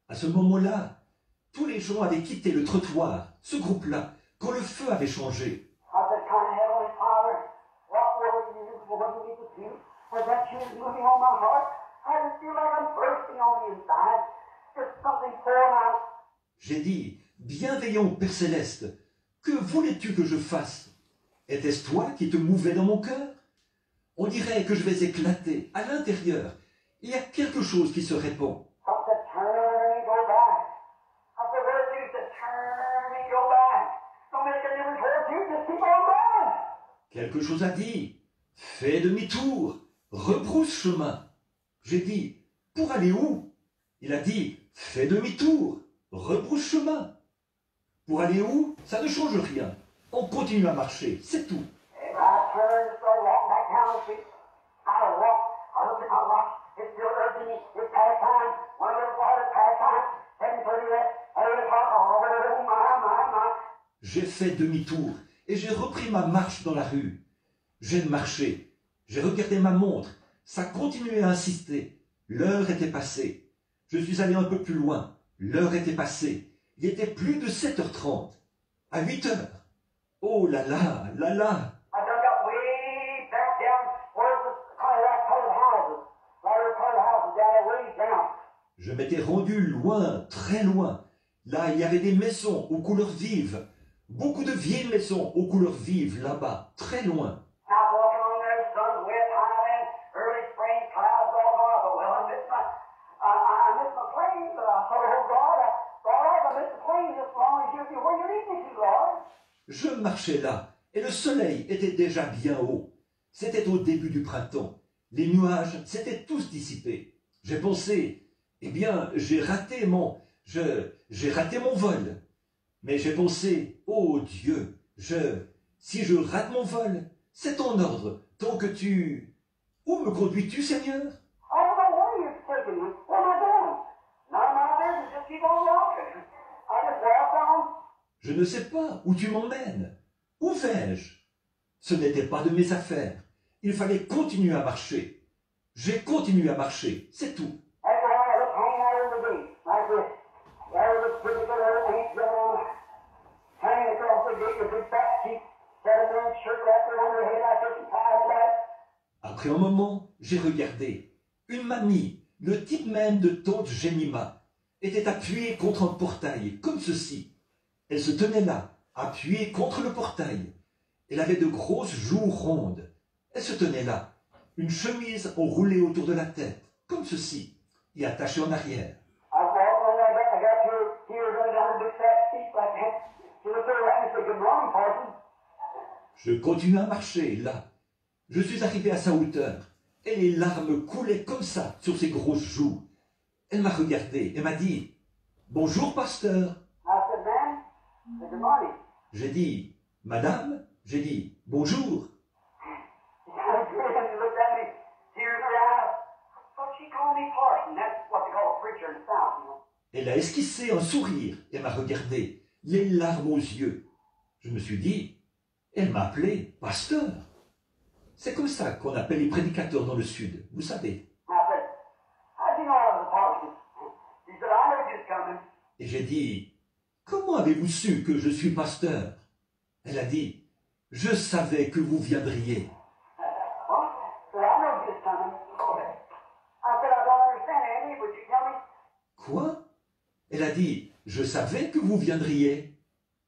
À ce moment-là, tous les gens avaient quitté le trottoir, ce groupe-là, quand le feu avait changé. J'ai dit, bienveillant Père Céleste, que voulais-tu que je fasse? Était-ce toi qui te mouvais dans mon cœur? On dirait que je vais éclater à l'intérieur. Il y a quelque chose qui se répand. Quelque chose a dit, fais demi-tour, rebrousse chemin. J'ai dit, pour aller où? Il a dit, fais demi-tour, rebrousse chemin. Pour aller où? Ça ne change rien. On continue à marcher, c'est tout. J'ai fait demi-tour et j'ai repris ma marche dans la rue. J'ai marché, j'ai regardé ma montre, ça continuait à insister. L'heure était passée. Je suis allé un peu plus loin. L'heure était passée. Il était plus de 7h30. À 8h. Oh là là, là là. I done got way back down where it was kind of like colored houses. A lot of colored houses down there way down. Je m'étais rendu loin, très loin. Là, il y avait des maisons aux couleurs vives. Beaucoup de vieilles maisons aux couleurs vives là-bas, très loin. I was walking along there, sun's wet, highland, early spring, clouds all gone. I thought, well, I missed my plane, but I thought, oh God, all right, I missed the plane just as long as you're where you lead me to, Lord. Je marchais là, et le soleil était déjà bien haut. C'était au début du printemps. Les nuages s'étaient tous dissipés. J'ai pensé, eh bien, j'ai raté mon vol. Mais j'ai pensé, oh Dieu, si je rate mon vol, c'est ton ordre, tant que tu... Où me conduis-tu, Seigneur? I don't know where you're taking me. What am I doing? None of my business. Just keep on walking. I just walked on. Je ne sais pas où tu m'emmènes. Où vais-je? Ce n'était pas de mes affaires. Il fallait continuer à marcher. J'ai continué à marcher, c'est tout. After a while, I looked hanging out in the gate, like this. There was a pretty good old paint gun hanging across the gate with big fat cheeks, set a man's shirt wrapped around her head like this and tied it back. Après un moment, j'ai regardé. Une mamie, le type même de tante Jemima, était appuyée contre un portail, comme ceci. Elle se tenait là, appuyée contre le portail. Elle avait de grosses joues rondes. Elle se tenait là, une chemise enroulée autour de la tête, comme ceci, et attachée en arrière. I was walking all the way back. I got tears running down the big fat cheeks like that. She looked around and said, "Good morning, Parson." Je continue à marcher, là. Je suis arrivé à sa hauteur, et les larmes coulaient comme ça sur ses grosses joues. Elle m'a regardé et m'a dit « Bonjour, pasteur ». I said, "Ma'am," I said, "Good morning." J'ai dit « Madame ». J'ai dit « Bonjour ». She kind of grinned and looked at me, tears in her eyes. But she called me Parson. That's what they call a preacher in the South, you know. Elle a esquissé un sourire et m'a regardé, les larmes aux yeux. Je me suis dit « Elle m'a appelé pasteur ». C'est comme ça qu'on appelle les prédicateurs dans le Sud, vous savez. I said, "How'd you know I was a Parson?" He said, "I knew you was coming." Et j'ai dit « Comment avez-vous su que je suis pasteur ?» Elle a dit « Je savais que vous viendriez. Well, I said, "I know you was coming." I said, "I don't understand, Andy. Would you tell me?" » Quoi? Elle a dit « Je savais que vous viendriez. »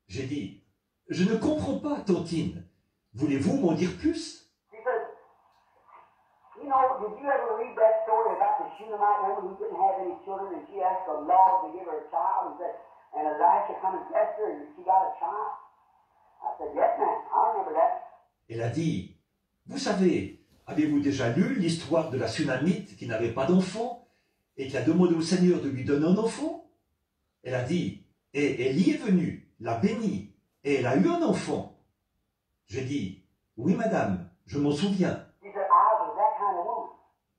J'ai dit « Je ne comprends pas, Tantine. Voulez-vous m'en dire plus? » He said, "You know, did you ever read that story about the Shunammite woman who didn't have any children and she asked the Lord to give her a child and said, and Elisha come and blessed her and she got a child?" I said, "Yes, ma'am. I remember that." Elle a dit « Vous savez, avez-vous déjà lu l'histoire de la Sunamite qui n'avait pas d'enfant et qui a demandé au Seigneur de lui donner un enfant? » Elle a dit « Et Élie est venu, l'a béni, et elle a eu un enfant. » J'ai dit « Oui, madame, je m'en souviens. » He said, "I was that kind of woman."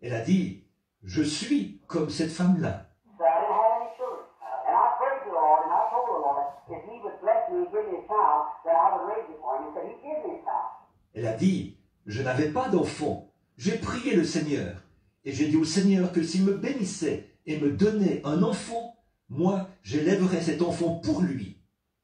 Elle a dit « Je suis comme cette femme-là. » He said, "I didn't have any children. And I prayed to the Lord and I told the Lord, if he would bless me and give me a child, then I would raise it for him." He said, "He gave me a child." Elle a dit « Je n'avais pas d'enfant. J'ai prié le Seigneur. Et j'ai dit au Seigneur que s'il me bénissait et me donnait un enfant, moi, j'élèverais cet enfant pour lui. »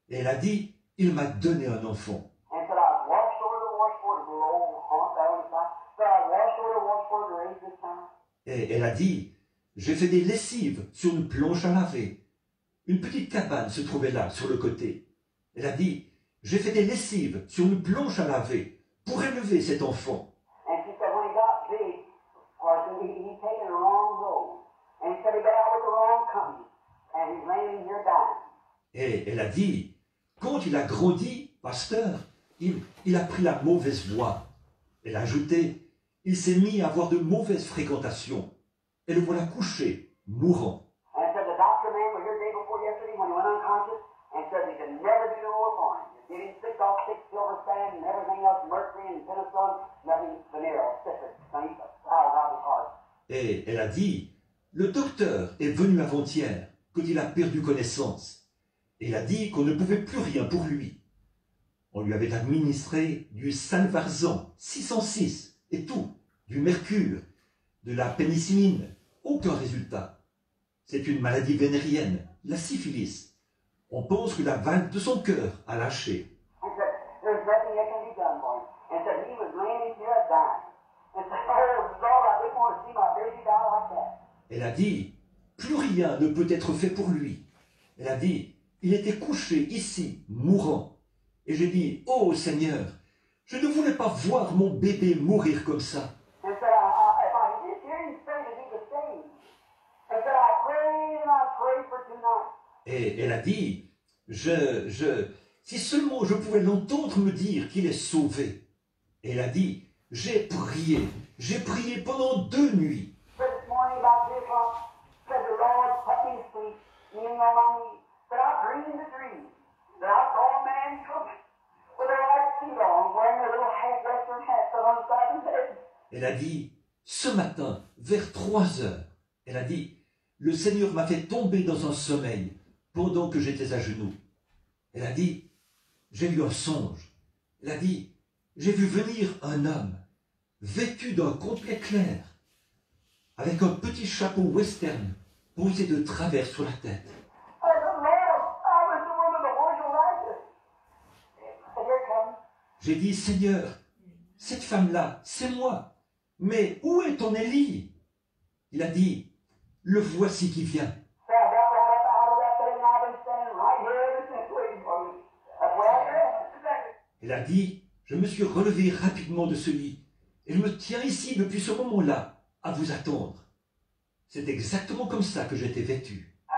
Et elle a dit « Il m'a donné un enfant. » And said, "I washed over the washboard of the old haunt there on the side. So I washed over the washboard to raise this child." Et elle a dit « J'ai fait des lessives sur une planche à laver. » Une petite cabane se trouvait là, sur le côté. Elle a dit « J'ai fait des lessives sur une planche à laver pour élever cet enfant. » And she said, when he got big, Parson, he taken the wrong road. And he said he got out with the wrong company. And he's laying here dying. Et elle a dit « Quand il a grandi, pasteur, il a pris la mauvaise voie. » Elle a ajouté « Il s'est mis à avoir de mauvaises fréquentations. Et le voilà couché, mourant. » And said the doctor man was here the day before yesterday when he went unconscious and said he could never do no more for him. Give him 6 off 6 silver sand and everything else, mercury and penicillin, nothing venereal, syphilis. Now he's out of his heart. Et elle a dit « Le docteur est venu avant-hier, quand il a perdu connaissance. Et il a dit qu'on ne pouvait plus rien pour lui. On lui avait administré du Salvarsan 606 et tout, du mercure, de la pénicilline, aucun résultat. C'est une maladie vénérienne, la syphilis. On pense que la valve de son cœur a lâché. And said, there's nothing that can be done for him. And said he was laying in here dying. And said, oh Lord, I didn't want to see my baby die like that. Elle a dit, plus rien ne peut être fait pour lui. Elle a dit, il était couché ici, mourant. Et j'ai dit, oh Seigneur, je ne voulais pas voir mon bébé mourir comme ça. And said, if I did hear him say that he was saved. And said, I prayed and I prayed for 2 nights. Et elle a dit, si seulement je pouvais l'entendre me dire qu'il est sauvé. Et elle a dit, j'ai prié pendant 2 nuits. Said this morning about 3 o'clock, said the Lord put me to sleep, kneeling on my knees. Said I dreamed a dream that I saw a man come with a white suit on, wearing a little western hat put on the side of his head. Elle a dit, ce matin, vers 3 heures, elle a dit, le Seigneur m'a fait tomber dans un sommeil pendant que j'étais à genoux. Elle a dit, j'ai eu un songe. Elle a dit, j'ai vu venir un homme, vêtu d'un complet clair, avec un petit chapeau western posé de travers sur la tête. I said, Lord, I was the woman the horse will ride with. And here it comes. J'ai dit, Seigneur, cette femme-là, c'est moi. Mais où est ton Élie? Il a dit, le voici qui vient. So I got right up out of that bed and I've been standing right here ever since waiting for you. That's where I dressed. Elle a dit, je me suis relevé rapidement de ce lit et je me tiens ici depuis ce moment-là à vous attendre. C'est exactement comme ça que j'étais vêtu. Oh,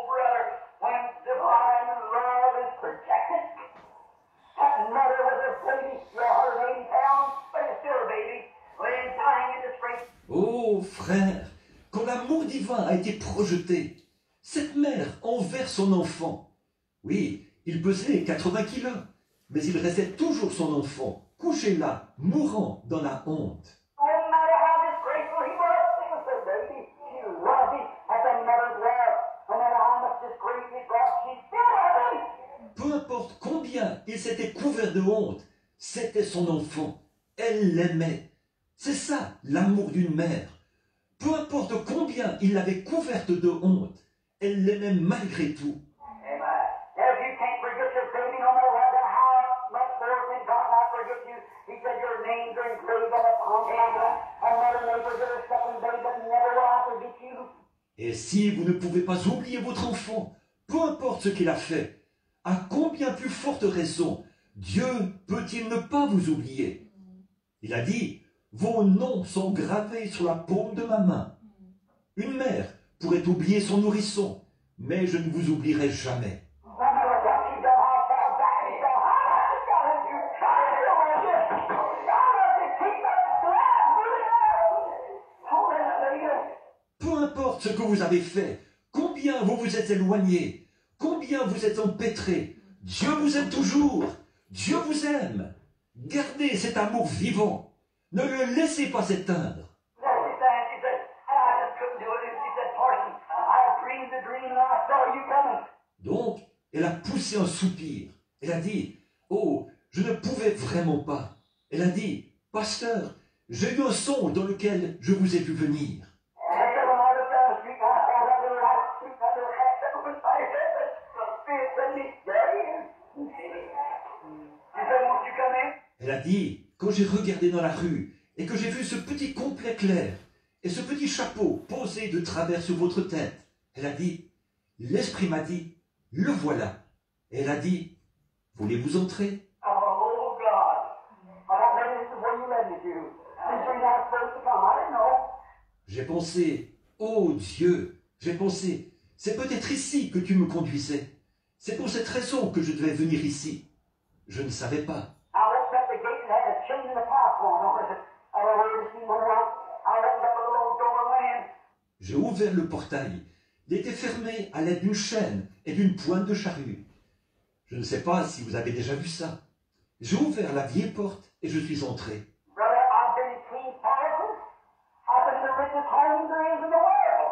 brother, when divine love is protected, that mother with her baby, you're 180 pounds, but it's still a baby, laying dying in disgrace. Oh frère, quand l'amour divin a été projeté, cette mère envers son enfant, oui, il pesait 80 kilos, mais il restait toujours son enfant, couché là, mourant dans la honte. No matter how disgraceful he was the baby. She loved him at the mother's love. No matter how much disgrace he brought, she still loved him. Peu importe combien il s'était couvert de honte, c'était son enfant. Elle l'aimait. C'est ça, l'amour d'une mère. Peu importe combien il l'avait couverte de honte, elle l'aimait malgré tout. Amen. If you can't forget your baby, no matter what, how much more can God not forget you? He said your names are engraved on the palm of my hand. Another neighbors that are sucking baby, but never will I forget you. Et si vous ne pouvez pas oublier votre enfant, peu importe ce qu'il a fait, à combien plus forte raison Dieu peut-il ne pas vous oublier? Il a dit, vos noms sont gravés sur la paume de ma main. Une mère pourrait oublier son nourrisson, mais je ne vous oublierai jamais. No matter what you done, how far back you go, how much you got in you, I still love you. God loves you. Keep up the Hallelujah. Peu importe ce que vous avez fait, combien vous vous êtes éloigné, combien vous êtes empêtré, Dieu vous aime toujours. Dieu vous aime. Gardez cet amour vivant. Ne le laissez pas s'éteindre. She said, I just couldn't do it. And she said, Parson, I dreamed a dream and I saw you coming. Donc, elle a poussé un soupir. Elle a dit, oh, je ne pouvais vraiment pas. Elle a dit, pasteur, j'ai eu un songe dans lequel je vous ai vu venir. And I said, when I looked down the street, I saw that little white suit, that little hat that was by his head. The Spirit said to me, there he is. She said, won't you come in? Elle a dit, quand j'ai regardé dans la rue et que j'ai vu ce petit complet clair et ce petit chapeau posé de travers sur votre tête, elle a dit, l'Esprit m'a dit, le voilà. Et elle a dit, voulez-vous entrer? Oh, God. I thought maybe this is where you led me to. Since you're not supposed to come, I didn't know. J'ai pensé, oh Dieu, j'ai pensé, c'est peut-être ici que tu me conduisais. C'est pour cette raison que je devais venir ici. Je ne savais pas. I opened up the gate and had a chain in the platform on it. I waited to see one out. I opened up a little door and went in. J'ai ouvert le portail. Il était fermé à l'aide d'une chaîne et d'une pointe de charrue. Je ne sais pas si vous avez déjà vu ça. J'ai ouvert la vieille porte et je suis entré. Brother, I've been in King Palaces. I've been in the richest home there is in the world.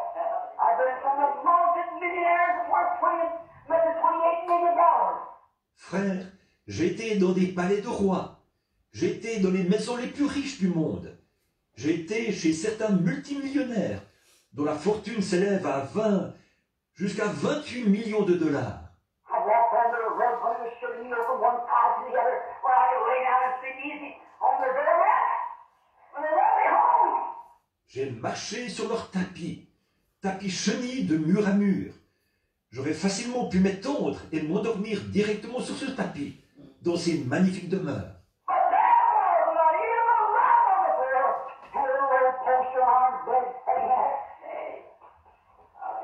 I've been from the multi-millionaires worth 28 million dollars. Frère, j'ai été dans des palais de rois. J'ai été dans les maisons les plus riches du monde. J'ai été chez certains multimillionnaires dont la fortune s'élève à 20 jusqu'à 28 millions de dollars. I walked on the road when it was shooting me from one side to the other, where I could lay down and sleep easy on their doormat when they let me home. J'ai marché sur leur tapis chenille de mur à mur. J'aurais facilement pu m'étendre et m'endormir directement sur ce tapis, dans ces magnifiques demeures. But there was not even a lamp on the floor. Had a little old poster on our bed saying that.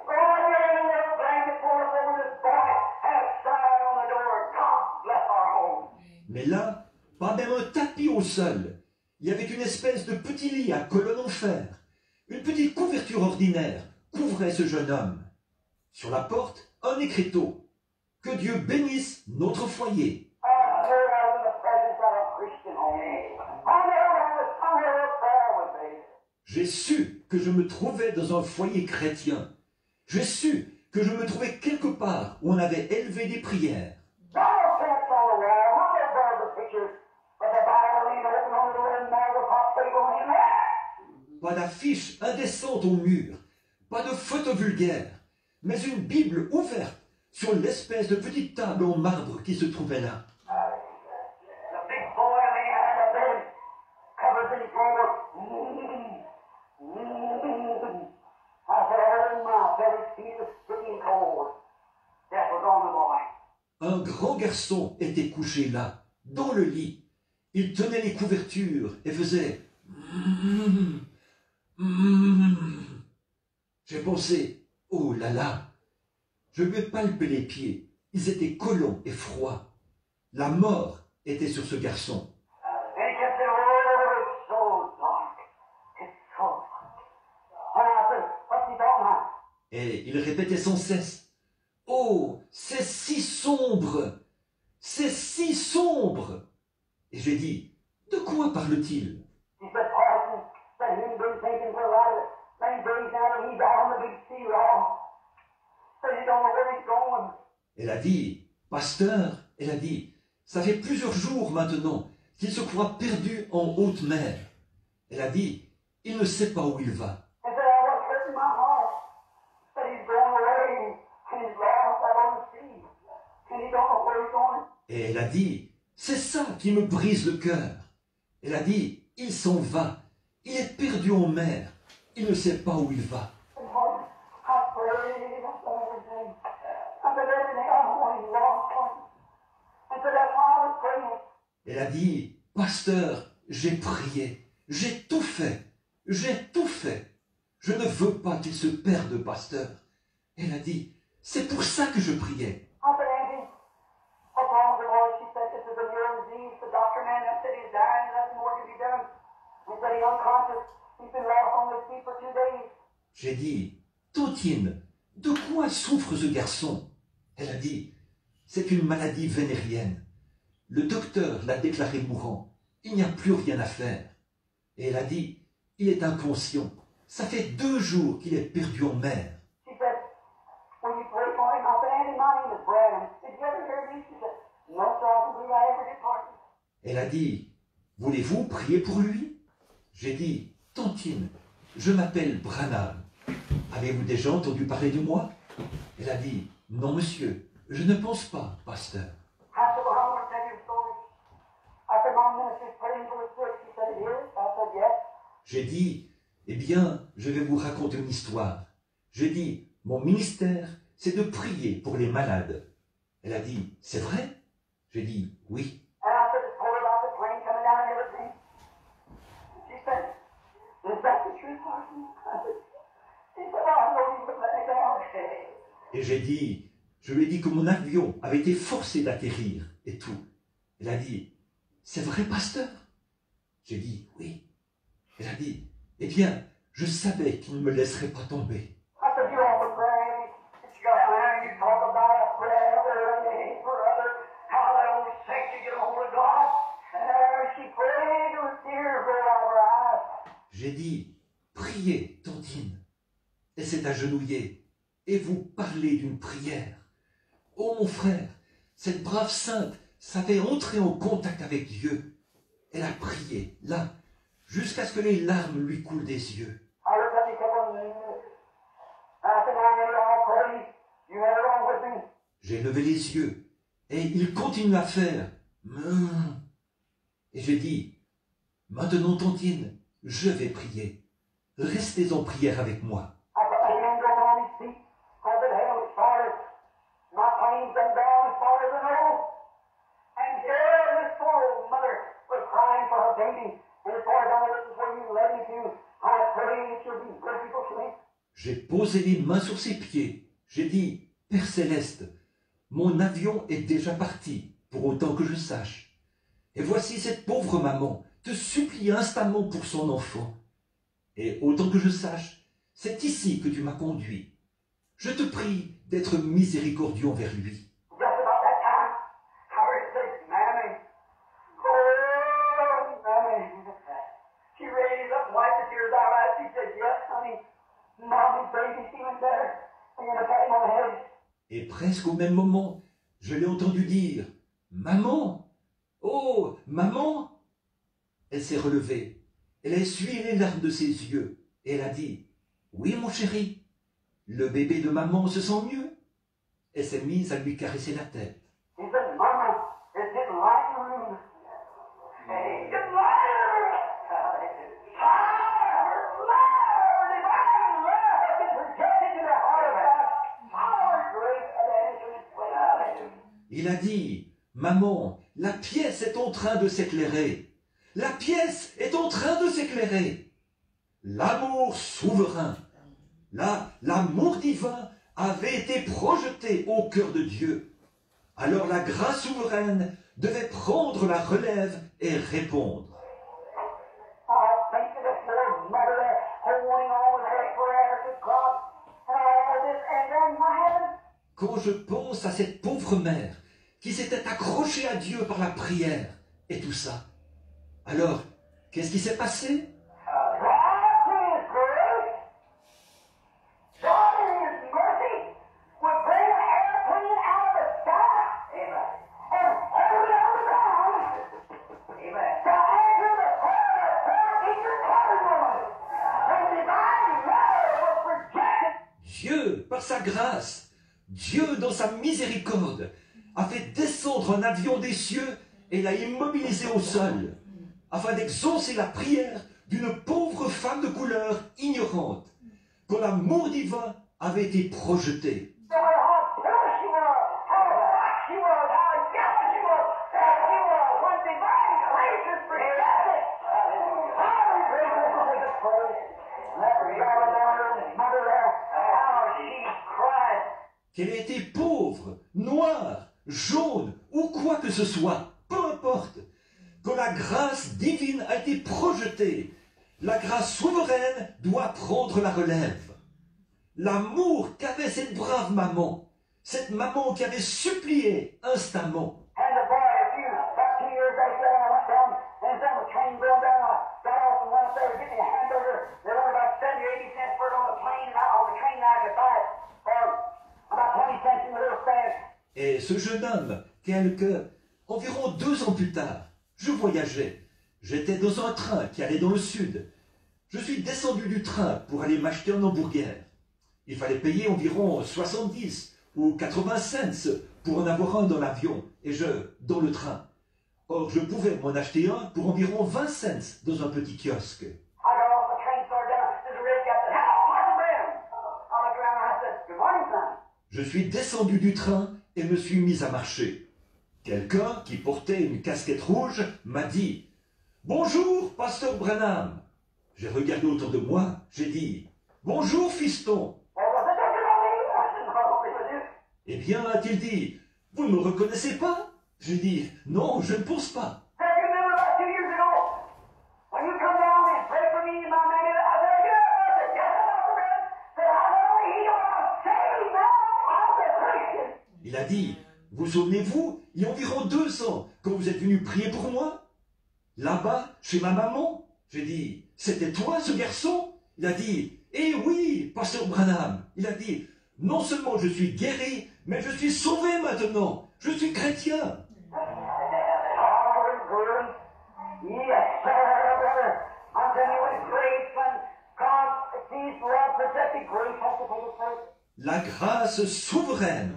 Go in there in a little blanket pulled up over this boy and a sign on the door. God bless our home. Mais là, pas même un tapis au sol. Il y avait une espèce de petit lit à colonne en fer. Une petite couverture ordinaire couvrait ce jeune homme. Sur la porte, un écriteau. Que Dieu bénisse notre foyer. I heard I was in the presence of a Christian home. I never was somewhere where prayer was made. J'ai su que je me trouvais dans un foyer chrétien. J'ai su que je me trouvais quelque part où on avait élevé des prières. No offense on the wall, not their barber pictures, but the Bible ain't open on the little marble top table in there. Pas d'affiches indécentes au mur, pas de photos vulgaires, mais une Bible ouverte sur l'espèce de petite table en marbre qui se trouvait là. The big boy lay on the bed, covered in clothes. I said, oh my, every feet was sticking cold. Death was on the boy. Un grand garçon était couché là, dans le lit. Il tenait les couvertures et faisait J'ai pensé, oh là là, je lui ai palpé les pieds. Ils étaient collants et froids. La mort était sur ce garçon. And he kept saying, oh, it's so dark. It's so dark. And I said, what's he talking about? Et il répétait sans cesse, oh, c'est si sombre, c'est si sombre. Et j'ai dit, de quoi parle-t-il? He said, Parson, said he'd been thinking for a lot of many days now that he's out on the big sea raw. Said he don't know where he's going. Elle a dit, pasteur, elle a dit, ça fait plusieurs jours maintenant qu'il se croit perdu en haute mer. Elle a dit, il ne sait pas où il va. He said, I was hurting my heart. Said he's going away and he's lost out on the sea. And he don't know where he's going. Et elle a dit, c'est ça qui me brise le cœur. Elle a dit, il s'en va, il est perdu en mer, il ne sait pas où il va. And Lord, I prayed about everything. I said, everything I want, he's lost. And said, that's why I was praying. Elle a dit, pasteur, j'ai prié, j'ai tout fait, j'ai tout fait. Je ne veux pas qu'il se perde, pasteur. Elle a dit, c'est pour ça que je priais. I said, Angie, what's wrong with the Lord? She said, this is a real disease. The doctor man said he's dying, nothing more can be done. He said he's unconscious. He's been lost on the sea for 2 days. J'ai dit, Totine, de quoi souffre ce garçon? Elle a dit, c'est une maladie vénérienne. Le docteur l'a déclaré mourant. Il n'y a plus rien à faire. Et elle a dit, il est inconscient. Ça fait 2 jours qu'il est perdu en mer. She said, will you pray for him? I said, Angie, my name is Branham. Did you ever hear me? She said, no, sir, I don't believe I ever did, Parson. Elle a dit, voulez-vous prier pour lui? J'ai dit, Tantine, je m'appelle Branham. Avez-vous déjà entendu parler de moi? Elle a dit, non monsieur, je ne pense pas, pasteur. I said, well, I'm going to tell you a story. I said, my minister's praying for the sick. She said, it is? I said, yes. J'ai dit, eh bien, je vais vous raconter une histoire. J'ai dit, mon ministère, c'est de prier pour les malades. Elle a dit, c'est vrai? J'ai dit, oui. And I said, told her about the plane coming down and everything. She said, is that the truth, Parson? I said, she said, oh, I know you would let me down. Et j'ai dit, je lui ai dit que mon avion avait été forcé d'atterrir et tout. Elle a dit, c'est vrai, pasteur? J'ai dit, oui. Elle a dit, eh bien, je savais qu'il ne me laisserait pas tomber. I said, you always pray. It's got time. You talk about a prayer for others, how they always seek to get a hold of God. And she prayed till the tears rolled out of her eyes. J'ai dit, priez, Tantine. Elle s'est agenouillée et vous parlez d'une prière. Oh mon frère, cette brave sainte savait entrer en contact avec Dieu. Elle a prié, là, jusqu'à ce que les larmes lui coulent des yeux. I looked at me a couple of J'ai levé les yeux et il continue à faire. Et j'ai dit, maintenant Tantine, je vais prier. Restez en prière avec moi. I put my hand on his feet. I said, hell, as far as my pains come down as far as the nose. And here this poor old mother was crying for her baby. And as far as I know, this is where you led me to. I pray that you'll be merciful to me. J'ai posé les mains sur ses pieds. J'ai dit, Père Céleste, mon avion est déjà parti, pour autant que je sache. Et voici cette pauvre maman te supplie instamment pour son enfant. Et autant que je sache, c'est ici que tu m'as conduit. Je te prie d'être miséricordieux envers lui. Just about that time, I heard her say, Mammy. Oh, Mammy. She raised up, wiped the tears out of her eyes. She said, yes, honey. Mommy's baby's feeling better. I'm going to pat him on the head. Et presque au même moment, je l'ai entendu dire « Maman! Oh, maman !» Elle s'est relevée. Elle a essuyé les larmes de ses yeux. Et elle a dit « Oui, mon chéri, le bébé de maman se sent mieux. » Elle s'est mise à lui caresser la tête. He said, Mama, it's getting light in the room. Hey, get lighter! Fire! Love! Divine love has been projected to the heart of God. Power, grace, and answer its way. Hallelujah. Il a dit « Maman, la pièce est en train de s'éclairer. La pièce est en train de s'éclairer. L'amour souverain, l'amour divin avait été projeté au cœur de Dieu. Alors la grâce souveraine devait prendre la relève et répondre. I think of this little mother there holding on with her prayer to God. And all this, and then what happened? Quand je pense à cette pauvre mère qui s'était accrochée à Dieu par la prière et tout ça, alors qu'est-ce qui s'est passé? God in His grace, God in His mercy, would bring an airplane out of the sky. Amen. And hold it on the ground. Amen. To answer the prayer of poor ignorant common woman. And divine love was projected. Dieu, par sa grâce, Dieu, dans sa miséricorde, a fait descendre un avion des cieux et l'a immobilisé au sol, afin d'exaucer la prière d'une pauvre femme de couleur ignorante, quand l'amour divin avait été projeté. No matter how poor she was, how black she was, how yellow she was, as she was, when divine grace is projected. How gracious to take a praise. That yellow mother there, how she cried. Qu'elle ait été pauvre, noire, jaune ou quoi que ce soit, peu importe, quand la grâce divine a été projetée, la grâce souveraine doit prendre la relève. L'amour qu'avait cette brave maman, cette maman qui avait supplié instamment. And the boy, about 2 years after I went down, and there was a train going down, I got off and went up there to get me a hamburger. They were about 70 or 80 cents for it on the plane, and on the train I could buy it for about 20 cents in the little stand. Et ce jeune homme, environ 2 ans plus tard, je voyageais. J'étais dans un train qui allait dans le sud. Je suis descendu du train pour aller m'acheter un hamburger. Il fallait payer environ 70 ou 80 cents pour en avoir un dans l'avion et dans le train. Or, je pouvais m'en acheter un pour environ 20 cents dans un petit kiosque. I got off the train, started down. There's a red captain. Hello, Martha Brown. I looked around and I said, good morning, son. Je suis descendu du train et me suis mis à marcher. Quelqu'un qui portait une casquette rouge m'a dit « Bonjour, pasteur Branham !» J'ai regardé autour de moi, j'ai dit « Bonjour, fiston !» Well, was it, don't you know me? I said, no, it was you. Eh bien, a-t-il dit « Vous ne me reconnaissez pas ?» J'ai dit « Non, je ne pense pas. Hey, you remember about 2 years ago, when you come down and pray for me, my man, I said, yeah, I said, yes, Dr. Brown. I said, I not only heal, I'm saved now, I'm a Christian. » Il a dit « Vous souvenez-vous, il y a environ 2 ans, quand vous êtes venu prier pour moi, là-bas, chez ma maman ?» J'ai dit « C'était toi, ce garçon ?» Il a dit « Eh oui, pasteur Branham !» Il a dit « Non seulement je suis guéri, mais je suis sauvé maintenant. Je suis chrétien. » Power and glory. Yes, sir, brother. I'm telling you, with grace, when God sees love perfected, grace has to take its place. La grâce souveraine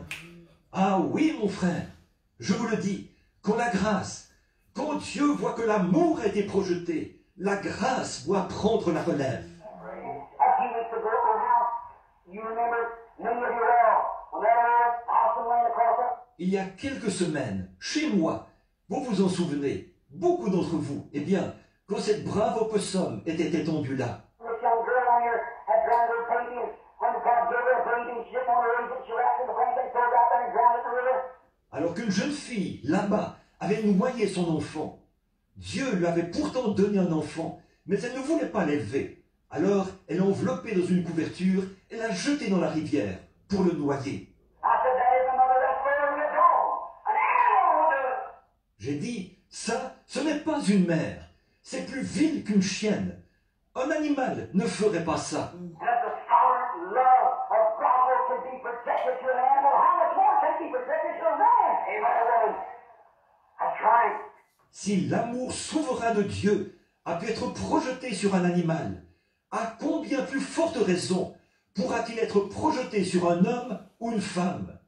Ah oui, mon frère, je vous le dis, quand la grâce, quand Dieu voit que l'amour a été projeté, la grâce doit prendre la relève. A few weeks ago at my house, you remember, many of you well, when that old possum ran across that Il y a quelques semaines, chez moi, vous vous en souvenez, beaucoup d'entre vous, eh bien, quand cette brave opossum était étendue là, this young girl on here had drowned her baby, and when God gave her a baby, she didn't want to raise it, she wrapped it in the blanket and threw it out there and drowned it in the river. alors qu'une jeune fille, là-bas, avait noyé son enfant. Dieu lui avait pourtant donné un enfant, mais elle ne voulait pas l'élever. Alors, elle l'a enveloppé dans une couverture et l'a jeté dans la rivière pour le noyer. I said, that is a mother that's fairer than a dog. An animal will do it. J'ai dit, ça, ce n'est pas une mère. C'est plus vil qu'une chienne. Un animal ne ferait pas ça. And if the sovereign love of God can be protected to an animal, how much more can it be protected to a man? Amen, woman. That's right. Si l'amour souverain de Dieu a pu être projeté sur un animal, à combien plus forte raison pourra-t-il être projeté sur un homme ou une femme?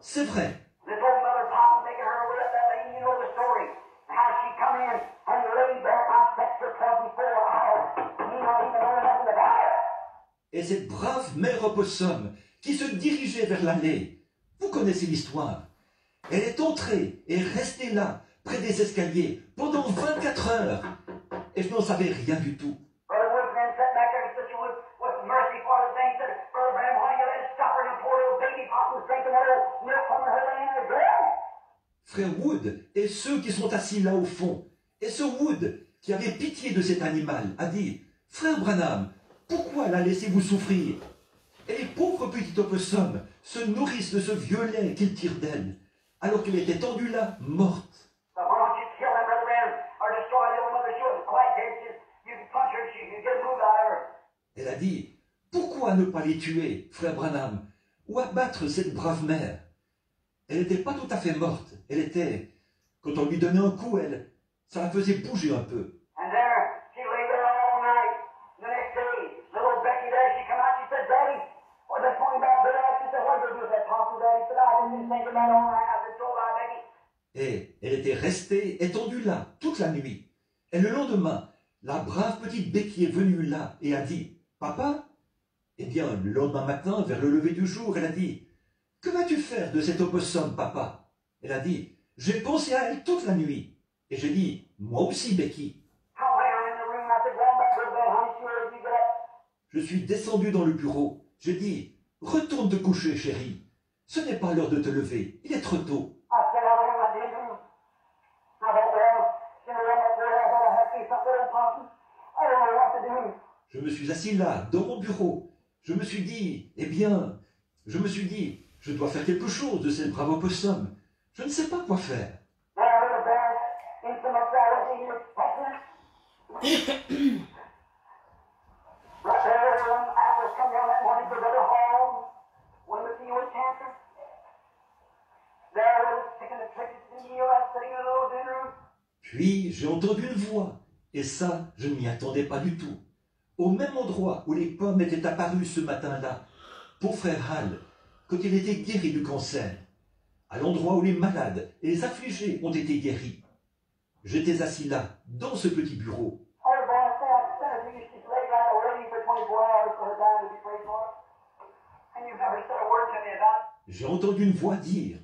C'est vrai, This old mother possum making her way up that lady, you know the story. How she come in and laid there on sex for 24 hours. Me not even knowing nothing about it. et cette brave mère opossum qui se dirigeait vers l'allée, vous connaissez l'histoire. Elle est entrée et restée là, près des escaliers, pendant 24 heures, et je n'en savais rien du tout. Brother Woods then sat back there and Sister Woods with mercy for the thing said, Brother Branham, why you let it stop her and poor little baby possum's drinking that old milk from her laying in her bed? Frère Wood et ceux qui sont assis là au fond, et ce Wood qui avait pitié de cet animal a dit, Frère Branham, pourquoi la laissez-vous souffrir? Et les pauvres petites opossums se nourrissent de ce vieux lait qu'ils tirent d'elle, alors qu'elle était tendue là, morte. But why don't you kill them, Brother Branham, or destroy the old mother? She wasn't quite dead. You can punch her, you can get a move out of her. Elle a dit, pourquoi ne pas les tuer, frère Branham, ou abattre cette brave mère? Elle n'était pas tout à fait morte, elle était, quand on lui donnait un coup, ça la faisait bouger un peu. And there, she lay there all night. The next day, little Becky there, she come out, she said, Daddy, or they told me about Bill. She said, what are you going to do with that possum, Daddy? He said, I didn't even think about it all night. I said, so bye, Becky. Et elle était restée étendue là toute la nuit. Et le lendemain, la brave petite Becky est venue là et a dit, Papa? Eh bien, le lendemain matin, vers le lever du jour, elle a dit, que vas-tu faire de cet opossum, papa? Elle a dit, j'ai pensé à elle toute la nuit. Et j'ai dit, moi aussi, Becky. Come down in the room. I said, go on back to bed, honey. See where you get up. Je suis descendu dans le bureau. J'ai dit, retourne te coucher, chérie. Ce n'est pas l'heure de te lever. Il est trop tôt. I said, I went in my bedroom. I thought, well, you know, I'm up there. I got to have to do something with that possum. I don't know what to do. Je me suis assis là, dans mon bureau. Je me suis dit, eh bien, je dois faire quelque chose de cette brave opossum. Je ne sais pas quoi faire. Then I heard a bear in some authority here fussing. Right there, when apples come down that morning for Brother Hall, when the sea was cancer. There was sticking the trick in the meal, I was sitting in a little dinner room. Puis j'ai entendu une voix, et ça, je ne m'y attendais pas du tout. Au même endroit où les pommes étaient apparues ce matin-là, pour frère Hall, quand il était guéri du cancer, à l'endroit où les malades et les affligés ont été guéris. J'étais assis là, dans ce petit bureau. I heard a boy say, I said, you used to lay like a lady for 24 hours for her dying to be prayed for. And you never said a word to me about it. J'ai entendu une voix dire,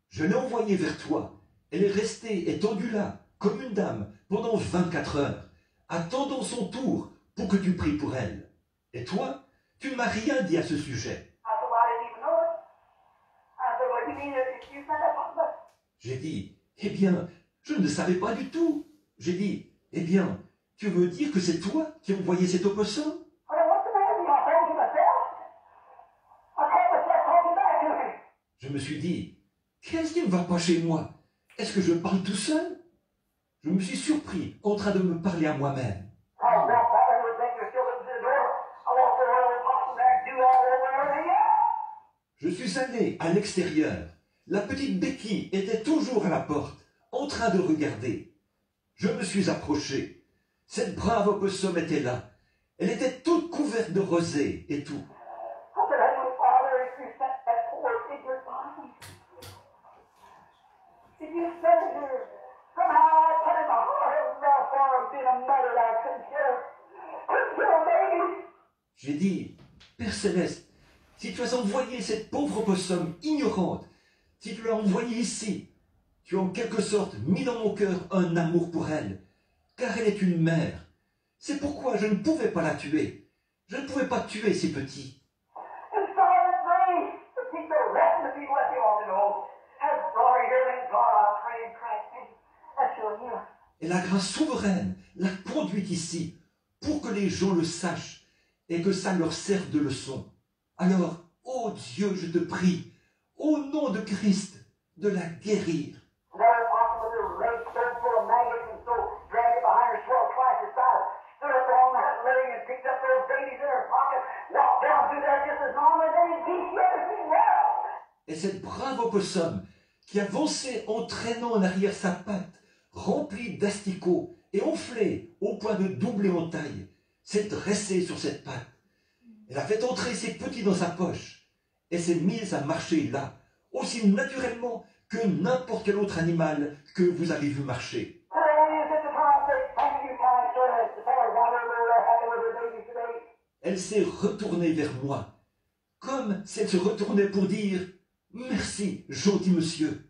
je l'ai envoyée vers toi. Elle est restée étendue là, comme une dame, pendant 24 heures, attendant son tour pour que tu pries pour elle. Et toi, tu ne m'as rien dit à ce sujet. I said, well, I didn't even know it. I said, well, you mean if you said that, but J'ai dit, eh bien, je ne savais pas du tout. J'ai dit, eh bien, tu veux dire que c'est toi qui as envoyé cet opossum? I said, what's the matter with you? I told you myself. I called myself talking back to him. Je me suis dit, qu'est-ce qui ne va pas chez moi? Est-ce que je parle tout seul? Je me suis surpris en train de me parler à moi-même. I walked out there with Becky still at the door. I walked over to the possum there, do all over and everything else. Je suis allé à l'extérieur. La petite Becky était toujours à la porte, en train de regarder. Je me suis approché. Cette brave opossum était là. Elle était toute couverte de rosée et tout. I said, Heavenly Father, if you sent that poor ignorant possum, J'ai dit, Père Céleste, si tu as envoyé cette pauvre opossum ignorante, si tu l'as envoyée ici, tu as en quelque sorte mis dans mon cœur un amour pour elle, car elle est une mère. C'est pourquoi je ne pouvais pas la tuer. Je ne pouvais pas tuer ces petits. And so it's me to teach the rest of the people that you want to know. Has glory here in God, I pray in Christ's name. That's your healing. Et la grâce souveraine l'a conduite ici pour que les gens le sachent et que ça leur serve de leçon. Alors, ô Dieu, je te prie, au nom de Christ, de la guérir. Another possum with her legs so full of maggots and so dragged it behind her, swelled twice her size, stood up on that leg and picked up those babies in her pocket, walked down through there just as normal as any beast you ever seen. Well, Et cette brave opossum qui avançait en traînant en arrière sa patte, remplie d'asticots et enflée au point de doubler en taille, s'est dressée sur cette patte. Elle a fait entrer ses petits dans sa poche et s'est mise à marcher là, aussi naturellement que n'importe quel autre animal que vous avez vu marcher. today is at the time to say, thank you, kind sir, to tell her down there where they're happy with her babies today. Elle s'est retournée vers moi, comme si elle se retournait pour dire « Merci, gentil monsieur ».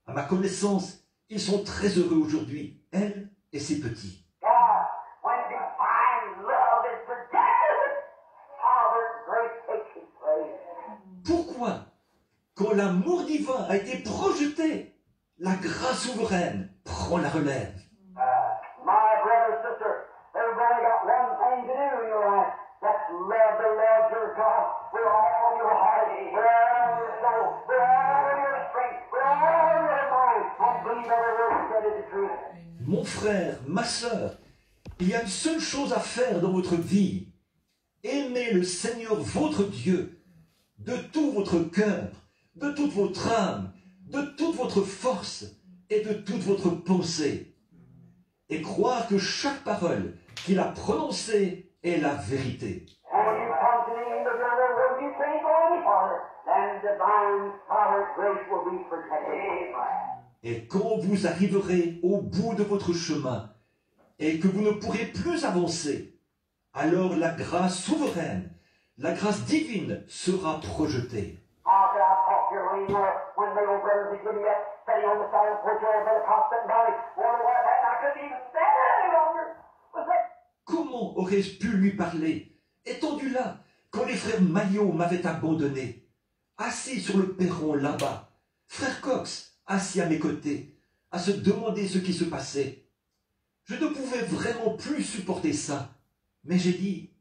À ma connaissance, ils sont très heureux aujourd'hui, elle et ses petits. God, when divine love is projected, Father's grace takes its place. Pourquoi, quand l'amour divin a été projeté, la grâce souveraine prend la relève? My brother, sister, there's only got one thing to do in your life. That's love the Lord your God with all your heart, with all your soul, with all your strength, with all your mind, and believe every word he said is the truth. Mon frère, ma sœur, il y a une seule chose à faire dans votre vie. Aimez le Seigneur votre Dieu de tout votre cœur, de toute votre âme, de toute votre force et de toute votre pensée. Et croire que chaque parole qu'il a prononcée est la vérité. And when you come to the end of your road, you can't go any farther, then divine Father's grace will be protected. Et quand vous arriverez au bout de votre chemin et que vous ne pourrez plus avancer, alors la grâce souveraine, la grâce divine sera projetée. How could I talk here when my old brothers would give me up, sitting on the side of the porch there by the Prospect Valley, wondering what happened? I couldn't even stand there any longer. Was that? Comment aurais-je pu lui parler, étendu là, quand les frères Maillot m'avaient abandonné, assis sur le perron là-bas, frère Cox assis à mes côtés, à se demander ce qui se passait. Je ne pouvais vraiment plus supporter ça, mais j'ai dit,